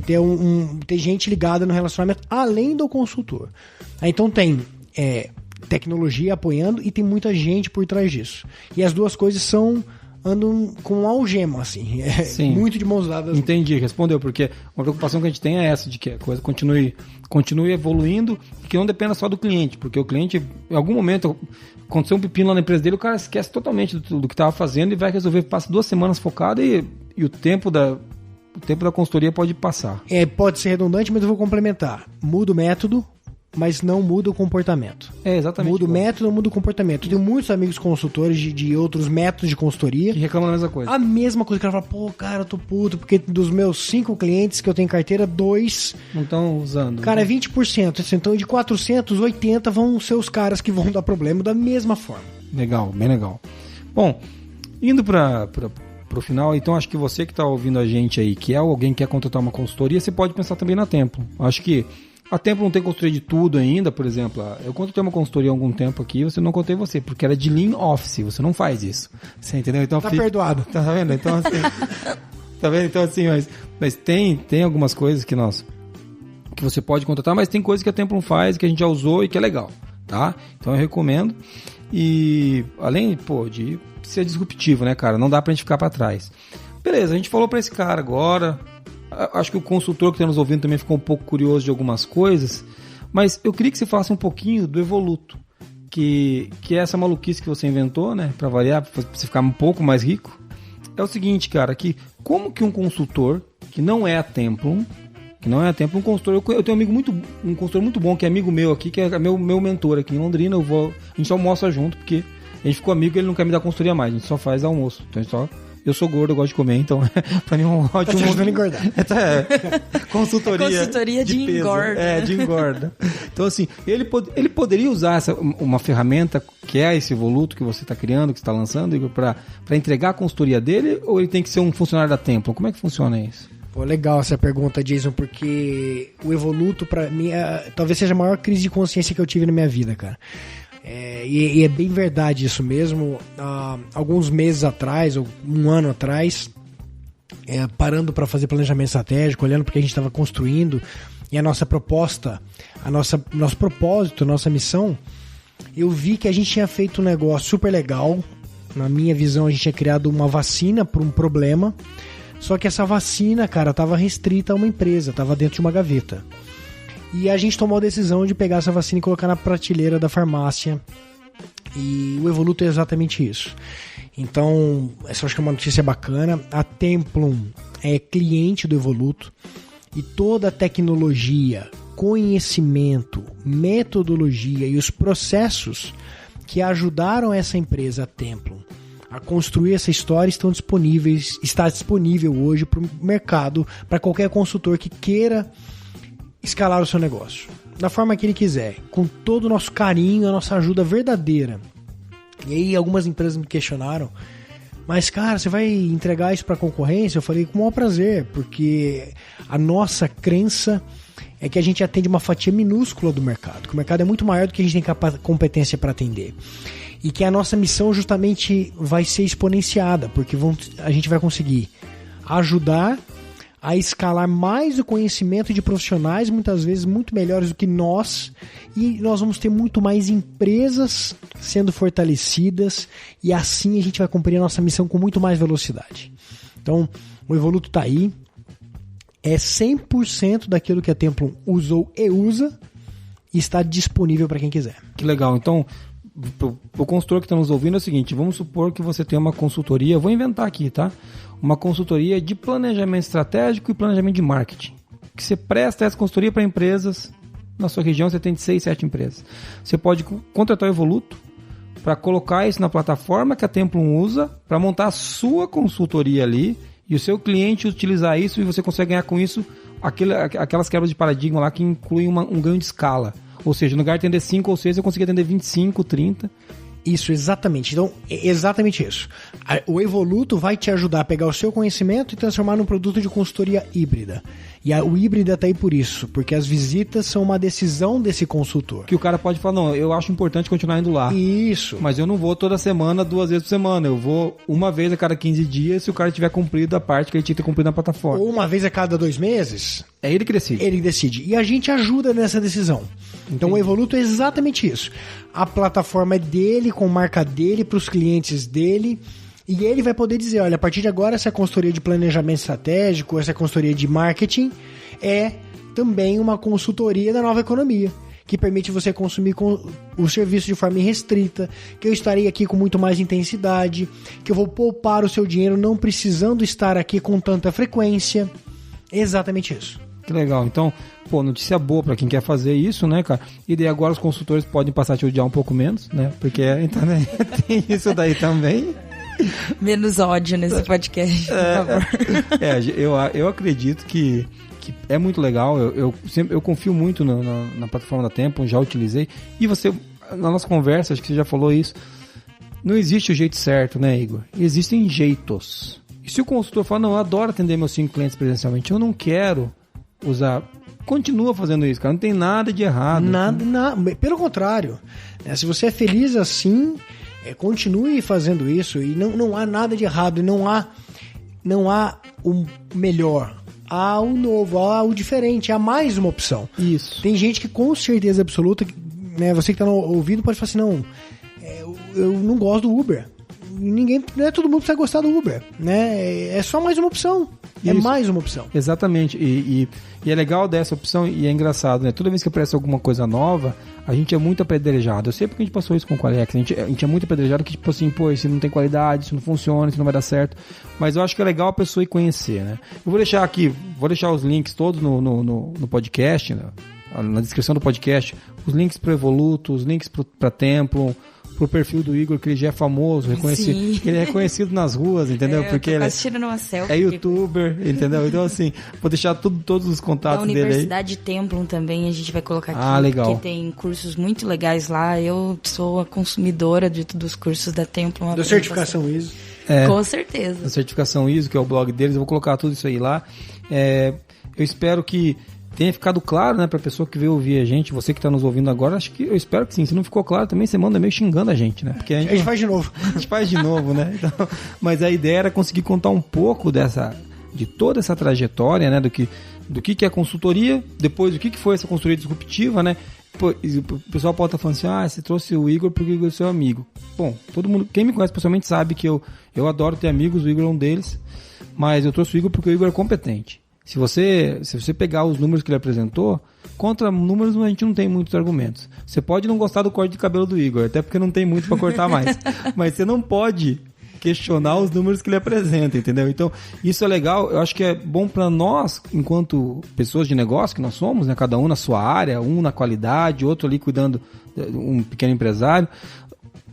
ter gente ligada no relacionamento além do consultor. Então tem tecnologia apoiando e tem muita gente por trás disso. E as duas coisas andam com algema, assim. Muito de mãos dadas. Entendi, respondeu, porque uma preocupação que a gente tem é essa, de que a coisa continue evoluindo e que não dependa só do cliente, porque o cliente, em algum momento, aconteceu um pepino lá na empresa dele, o cara esquece totalmente do que estava fazendo e vai resolver, passa 2 semanas focado e o tempo da consultoria pode passar. Pode ser redundante, mas eu vou complementar. Muda o método, mas não muda o comportamento. Exatamente. Muda o método, não muda o comportamento. Eu tenho muitos amigos consultores de outros métodos de consultoria que reclamam da mesma coisa. A mesma coisa, que ela fala, cara, eu tô puto, porque dos meus 5 clientes que eu tenho em carteira, 2 não estão usando. Cara, é 20%. Então, de 400, 80 vão ser os caras que vão dar problema da mesma forma. Legal, bem legal. Bom, indo pro final, então acho que você que está ouvindo a gente aí, que é alguém que quer contratar uma consultoria, você pode pensar também na Templo. Acho que a Templo não tem consultoria de tudo ainda, por exemplo. Eu contratei uma consultoria há algum tempo aqui, você não contei você, porque era de Lean Office, você não faz isso. Você entendeu? Então, perdoado. Tá vendo? Então, assim... tá vendo? Então, assim, mas tem algumas coisas que você pode contratar, mas tem coisas que a Templo faz, que a gente já usou e que é legal, tá? Então eu recomendo. E além, de ser disruptivo, né, cara? Não dá pra gente ficar pra trás. Beleza, a gente falou pra esse cara agora. Acho que o consultor que está nos ouvindo também ficou um pouco curioso de algumas coisas, mas eu queria que você falasse um pouquinho do Evoluto, que é essa maluquice que você inventou, né, para variar, para você ficar um pouco mais rico. É o seguinte, cara, que como que um consultor que não é a Templum, um consultor, eu tenho um consultor muito bom que é amigo meu aqui, que é meu mentor aqui em Londrina, a gente só almoça junto, porque a gente ficou amigo e ele não quer me dar consultoria mais, a gente só faz almoço, então eu sou gordo, eu gosto de comer, então pra mim é um ótimo... Tá ajudando a engordar. Consultoria de engorda. De engorda. Então, assim, ele poderia usar uma ferramenta que é esse Evoluto que você está criando, que você está lançando, para entregar a consultoria dele, ou ele tem que ser um funcionário da Templum? Como é que funciona isso? Pô, legal essa pergunta, Jason, porque o Evoluto, pra mim, talvez seja a maior crise de consciência que eu tive na minha vida, cara. E é bem verdade isso mesmo. Alguns meses atrás, ou um ano atrás, parando para fazer planejamento estratégico, olhando porque a gente estava construindo e a nossa proposta, nosso propósito, a nossa missão, eu vi que a gente tinha feito um negócio super legal. Na minha visão, a gente tinha criado uma vacina para um problema, só que essa vacina, cara, estava restrita a uma empresa, estava dentro de uma gaveta. E a gente tomou a decisão de pegar essa vacina e colocar na prateleira da farmácia. E o Evoluto é exatamente isso. Então, essa acho que é uma notícia bacana. A Templum é cliente do Evoluto. E toda a tecnologia, conhecimento, metodologia e os processos que ajudaram essa empresa, a Templum, a construir essa história está disponível hoje para o mercado, para qualquer consultor que queira escalar o seu negócio, da forma que ele quiser, com todo o nosso carinho, a nossa ajuda verdadeira. E aí algumas empresas me questionaram, mas cara, você vai entregar isso para a concorrência? Eu falei, com o maior prazer, porque a nossa crença é que a gente atende uma fatia minúscula do mercado, que o mercado é muito maior do que a gente tem competência para atender. E que a nossa missão justamente vai ser exponenciada, porque a gente vai conseguir ajudar a escalar mais o conhecimento de profissionais, muitas vezes muito melhores do que nós, e nós vamos ter muito mais empresas sendo fortalecidas, e assim a gente vai cumprir a nossa missão com muito mais velocidade. Então, o Evoluto está aí, é 100% daquilo que a Templum usou e usa, e está disponível para quem quiser. Que legal, então... O consultor que está nos ouvindo é o seguinte, vamos supor que você tem uma consultoria, vou inventar aqui, tá? Uma consultoria de planejamento estratégico e planejamento de marketing, que você presta essa consultoria para empresas, na sua região você tem 6, 7 empresas. Você pode contratar o Evoluto para colocar isso na plataforma que a Templum usa, para montar a sua consultoria ali, e o seu cliente utilizar isso, e você consegue ganhar com isso aquelas quebras de paradigma lá que incluem um ganho de escala. Ou seja, no lugar de atender 5 ou 6, eu consegui atender 25, 30. Isso, exatamente. Então, é exatamente isso. O Evoluto vai te ajudar a pegar o seu conhecimento e transformar num produto de consultoria híbrida. E o híbrida tá aí por isso, porque as visitas são uma decisão desse consultor. Que o cara pode falar, não, eu acho importante continuar indo lá. Isso. Mas eu não vou toda semana, 2 vezes por semana. Eu vou uma vez a cada 15 dias se o cara tiver cumprido a parte que ele tinha que ter cumprido na plataforma. Ou uma vez a cada 2 meses. É ele que decide. Ele decide. E a gente ajuda nessa decisão. Então o Evoluto é exatamente isso. A plataforma é dele, com marca dele, para os clientes dele. E ele vai poder dizer, olha, a partir de agora essa consultoria de planejamento estratégico, essa consultoria de marketing é também uma consultoria da nova economia, que permite você consumir o serviço de forma irrestrita, que eu estarei aqui com muito mais intensidade, que eu vou poupar o seu dinheiro não precisando estar aqui com tanta frequência. Exatamente isso. Que legal. Então, pô, notícia boa pra quem quer fazer isso, né, cara? E daí agora os consultores podem passar a te odiar um pouco menos, né? Porque a internet tem isso daí também. Menos ódio nesse podcast, por favor. Eu acredito que é muito legal. Eu confio muito na plataforma da Templum, já utilizei. E você, na nossa conversa, acho que você já falou isso. Não existe o jeito certo, né, Igor? Existem jeitos. E se o consultor fala, não, eu adoro atender meus 5 clientes presencialmente, eu não quero usar... Continua fazendo isso, cara. Não tem nada de errado. Nada. Pelo contrário. Se você é feliz assim... continue fazendo isso e não há nada de errado, não há o melhor, há o novo, há o diferente, há mais uma opção. Isso. Tem gente que com certeza absoluta, né, você que está ouvindo pode falar assim, não, eu não gosto do Uber. Não é todo mundo que vai gostar do Uber, né? É só mais uma opção. Isso. É mais uma opção. Exatamente. E é legal dessa opção e é engraçado, né? Toda vez que aparece alguma coisa nova, a gente é muito apedrejado. Eu sei porque a gente passou isso com o Qualiex. A gente é muito apedrejado que, tipo assim, pô, isso não tem qualidade, isso não funciona, isso não vai dar certo. Mas eu acho que é legal a pessoa ir conhecer, né? Eu vou deixar os links todos no podcast, né? Na descrição do podcast, os links pro Evoluto, os links pra Templum, pro perfil do Igor, que ele já é famoso, reconhecido. Ele é reconhecido nas ruas, entendeu? Porque ele numa selfie, é youtuber, entendeu? Então, assim, vou deixar todos os contatos dele aí. A Universidade Templum também, a gente vai colocar aqui. Ah, legal. Porque tem cursos muito legais lá. Eu sou a consumidora dos cursos da Templum. Da certificação ISO. Com certeza. A certificação ISO, que é o blog deles, eu vou colocar tudo isso aí lá. Eu espero que tenha ficado claro, né, pra pessoa que veio ouvir a gente, você que tá nos ouvindo agora, eu espero que sim. Se não ficou claro também, você manda meio xingando a gente, né? Porque a gente faz de novo. A gente faz de novo, né? Então, mas a ideia era conseguir contar um pouco de toda essa trajetória, né? Do que é consultoria, depois do que foi essa consultoria disruptiva, né? O pessoal pode estar falando assim, você trouxe o Igor porque o Igor é seu amigo. Bom, todo mundo, quem me conhece pessoalmente sabe que eu adoro ter amigos, o Igor é um deles, mas eu trouxe o Igor porque o Igor é competente. Se você pegar os números que ele apresentou, contra números a gente não tem muitos argumentos. Você pode não gostar do corte de cabelo do Igor, até porque não tem muito para cortar mais. Mas você não pode questionar os números que ele apresenta, entendeu? Então, isso é legal. Eu acho que é bom para nós, enquanto pessoas de negócio que nós somos, né? Cada um na sua área, um na qualidade, outro ali cuidando, um pequeno empresário,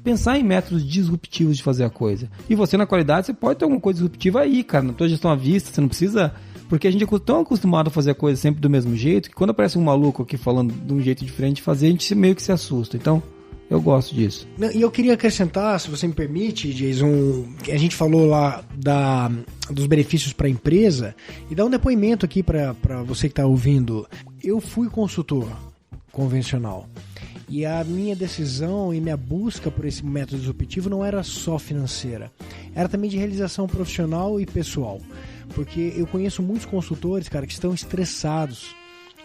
pensar em métodos disruptivos de fazer a coisa. E você na qualidade, você pode ter alguma coisa disruptiva aí, cara. Na tua gestão à vista, você não precisa... Porque a gente é tão acostumado a fazer a coisa sempre do mesmo jeito, que quando aparece um maluco aqui falando de um jeito diferente de fazer, a gente meio que se assusta. Então, eu gosto disso. E eu queria acrescentar, se você me permite, Jason, a gente falou lá dos benefícios para a empresa, e dar um depoimento aqui para você que está ouvindo. Eu fui consultor convencional. E a minha decisão e minha busca por esse método disruptivo não era só financeira. Era também de realização profissional e pessoal. Porque eu conheço muitos consultores, cara, que estão estressados.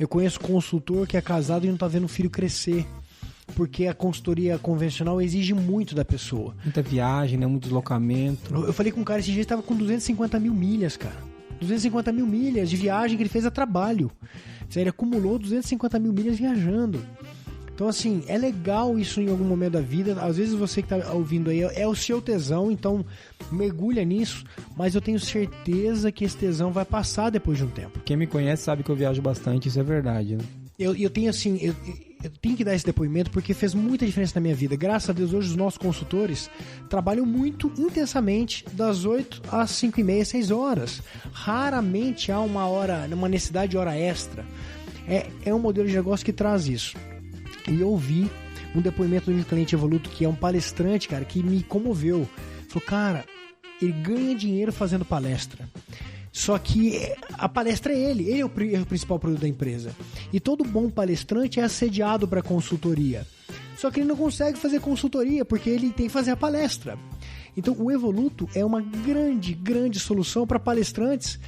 Eu conheço consultor que é casado e não está vendo o filho crescer. Porque a consultoria convencional exige muito da pessoa. Muita viagem, né? Muito deslocamento. Eu falei com um cara esse dia, estava com 250 mil milhas, cara. 250 mil milhas de viagem que ele fez a trabalho. Ele acumulou 250 mil milhas viajando. Então, assim, é legal isso em algum momento da vida. Às vezes você que está ouvindo aí é o seu tesão, então mergulha nisso. Mas eu tenho certeza que esse tesão vai passar depois de um tempo. Quem me conhece sabe que eu viajo bastante, isso é verdade, né? Eu tenho assim, eu tenho que dar esse depoimento porque fez muita diferença na minha vida. Graças a Deus, hoje os nossos consultores trabalham muito intensamente das 8 às 5h30, 6 horas. Raramente há uma necessidade de hora extra. É um modelo de negócio que traz isso. E eu ouvi um depoimento de um cliente Evoluto, que é um palestrante, cara, que me comoveu. Falou, cara, ele ganha dinheiro fazendo palestra. Só que a palestra é ele é o principal produto da empresa. E todo bom palestrante é assediado para consultoria. Só que ele não consegue fazer consultoria porque ele tem que fazer a palestra. Então o Evoluto é uma grande solução para palestrantes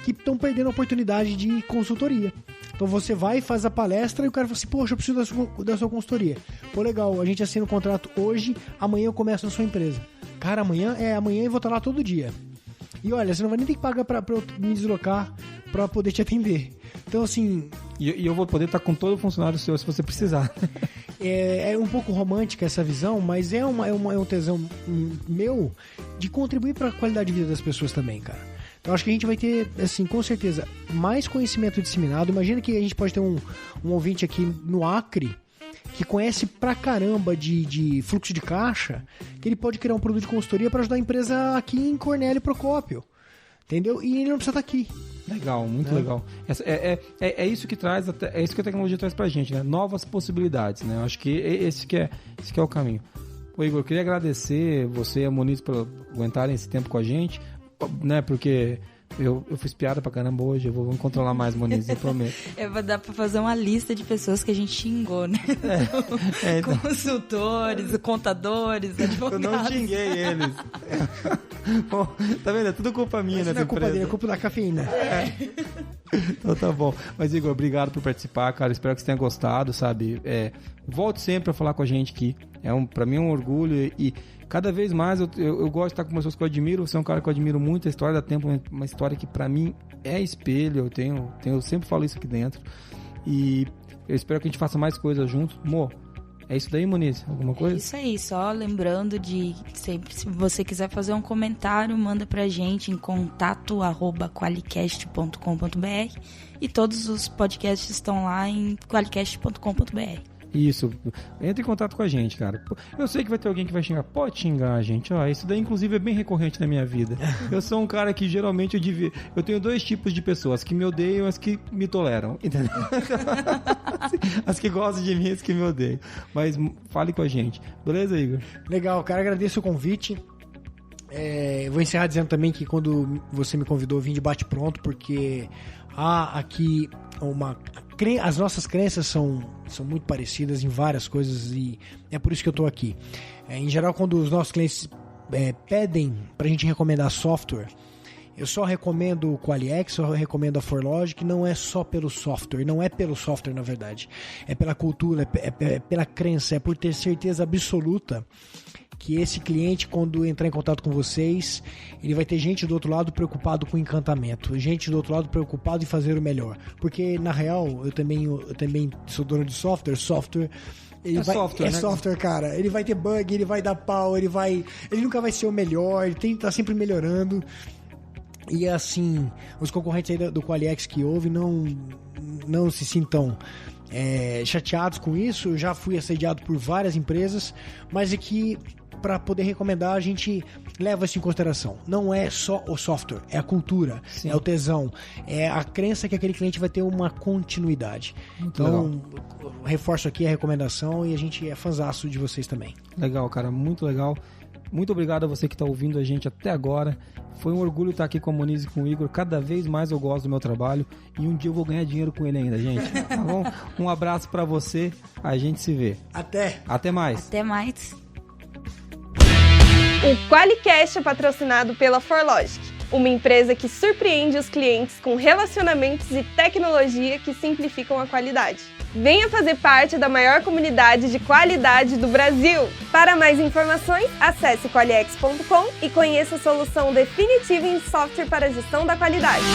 que estão perdendo a oportunidade de consultoria. Então você vai, faz a palestra e o cara fala assim, poxa, eu preciso da sua consultoria. Pô, legal, a gente assina o contrato hoje, amanhã eu começo na sua empresa. Cara, amanhã eu vou estar lá todo dia. E olha, você não vai nem ter que pagar pra eu me deslocar pra poder te atender. Então, assim... E eu vou poder estar com todo funcionário seu se você precisar. É um pouco romântica essa visão, mas é um tesão meu de contribuir para a qualidade de vida das pessoas também, cara. Então acho que a gente vai ter, assim, com certeza, mais conhecimento disseminado. Imagina que a gente pode ter um ouvinte aqui no Acre que conhece pra caramba de fluxo de caixa, que ele pode criar um produto de consultoria para ajudar a empresa aqui em Cornélio Procópio. Entendeu? E ele não precisa estar aqui. Legal, muito legal. É isso que traz, é isso que a tecnologia traz pra gente, né? Novas possibilidades, né? Eu acho que esse que é o caminho. Ô, Igor, eu queria agradecer você e a Moniz por aguentarem esse tempo com a gente, né? Porque eu fiz piada pra caramba hoje, vamos controlar mais, Moniz, eu prometo. Vai dar pra fazer uma lista de pessoas que a gente xingou, né? Então. Consultores, contadores, advogados. Eu não xinguei eles. Bom, tá vendo? É tudo culpa minha, né? Não é culpa dele, é culpa da cafeína. Então tá bom. Mas, Igor, obrigado por participar, cara. Espero que você tenha gostado, sabe? Volte sempre a falar com a gente aqui. Pra mim é um orgulho e cada vez mais eu gosto de estar com pessoas que eu admiro. Você é um cara que eu admiro muito. A história da Tempo é uma história que pra mim é espelho. Eu sempre falo isso aqui dentro. E eu espero que a gente faça mais coisas juntos. Mo, é isso daí, Moniz? Alguma coisa? É isso aí, só lembrando de sempre, se você quiser fazer um comentário, manda pra gente em contato@qualicast.com.br e todos os podcasts estão lá em qualicast.com.br. Isso, entre em contato com a gente, cara. Eu sei que vai ter alguém que vai xingar. Pode xingar a gente, ó. Isso daí, inclusive, é bem recorrente na minha vida. Eu sou um cara que geralmente eu tenho dois tipos de pessoas: as que me odeiam e as que me toleram, entendeu? As que gostam de mim e as que me odeiam. Mas fale com a gente, beleza, Igor? Legal, cara, agradeço o convite. Vou encerrar dizendo também que quando você me convidou, eu vim de bate-pronto, porque há aqui as nossas crenças são muito parecidas em várias coisas e é por isso que eu estou aqui. Em geral, quando os nossos clientes pedem para a gente recomendar software, eu só recomendo o Qualiex, só recomendo a ForLogic, não é só pelo software, não é pelo software na verdade, é pela cultura, é pela crença, é por ter certeza absoluta que esse cliente, quando entrar em contato com vocês, ele vai ter gente do outro lado preocupado com encantamento, gente do outro lado preocupado em fazer o melhor. Porque, na real, eu também sou dono de software, ele software, né? Software, cara. Ele vai ter bug, ele vai dar pau, ele nunca vai ser o melhor, ele tem que estar sempre melhorando. E assim, os concorrentes aí do Qualiex que ouvem não se sintam chateados com isso. Eu já fui assediado por várias empresas, mas é que para poder recomendar a gente leva isso em consideração. Não é só o software, é a cultura, Sim. É o tesão, é a crença que aquele cliente vai ter uma continuidade. Muito então, legal. Reforço aqui a recomendação e a gente é fãzaço de vocês também. Legal, cara, muito legal. Muito obrigado a você que está ouvindo a gente até agora. Foi um orgulho estar aqui com a Moniz e com o Igor. Cada vez mais eu gosto do meu trabalho e um dia eu vou ganhar dinheiro com ele ainda, gente. Tá bom? Um abraço para você. A gente se vê. Até mais. Até mais. O Qualicast é patrocinado pela ForLogic, uma empresa que surpreende os clientes com relacionamentos e tecnologia que simplificam a qualidade. Venha fazer parte da maior comunidade de qualidade do Brasil! Para mais informações, acesse qualiex.com e conheça a solução definitiva em software para a gestão da qualidade.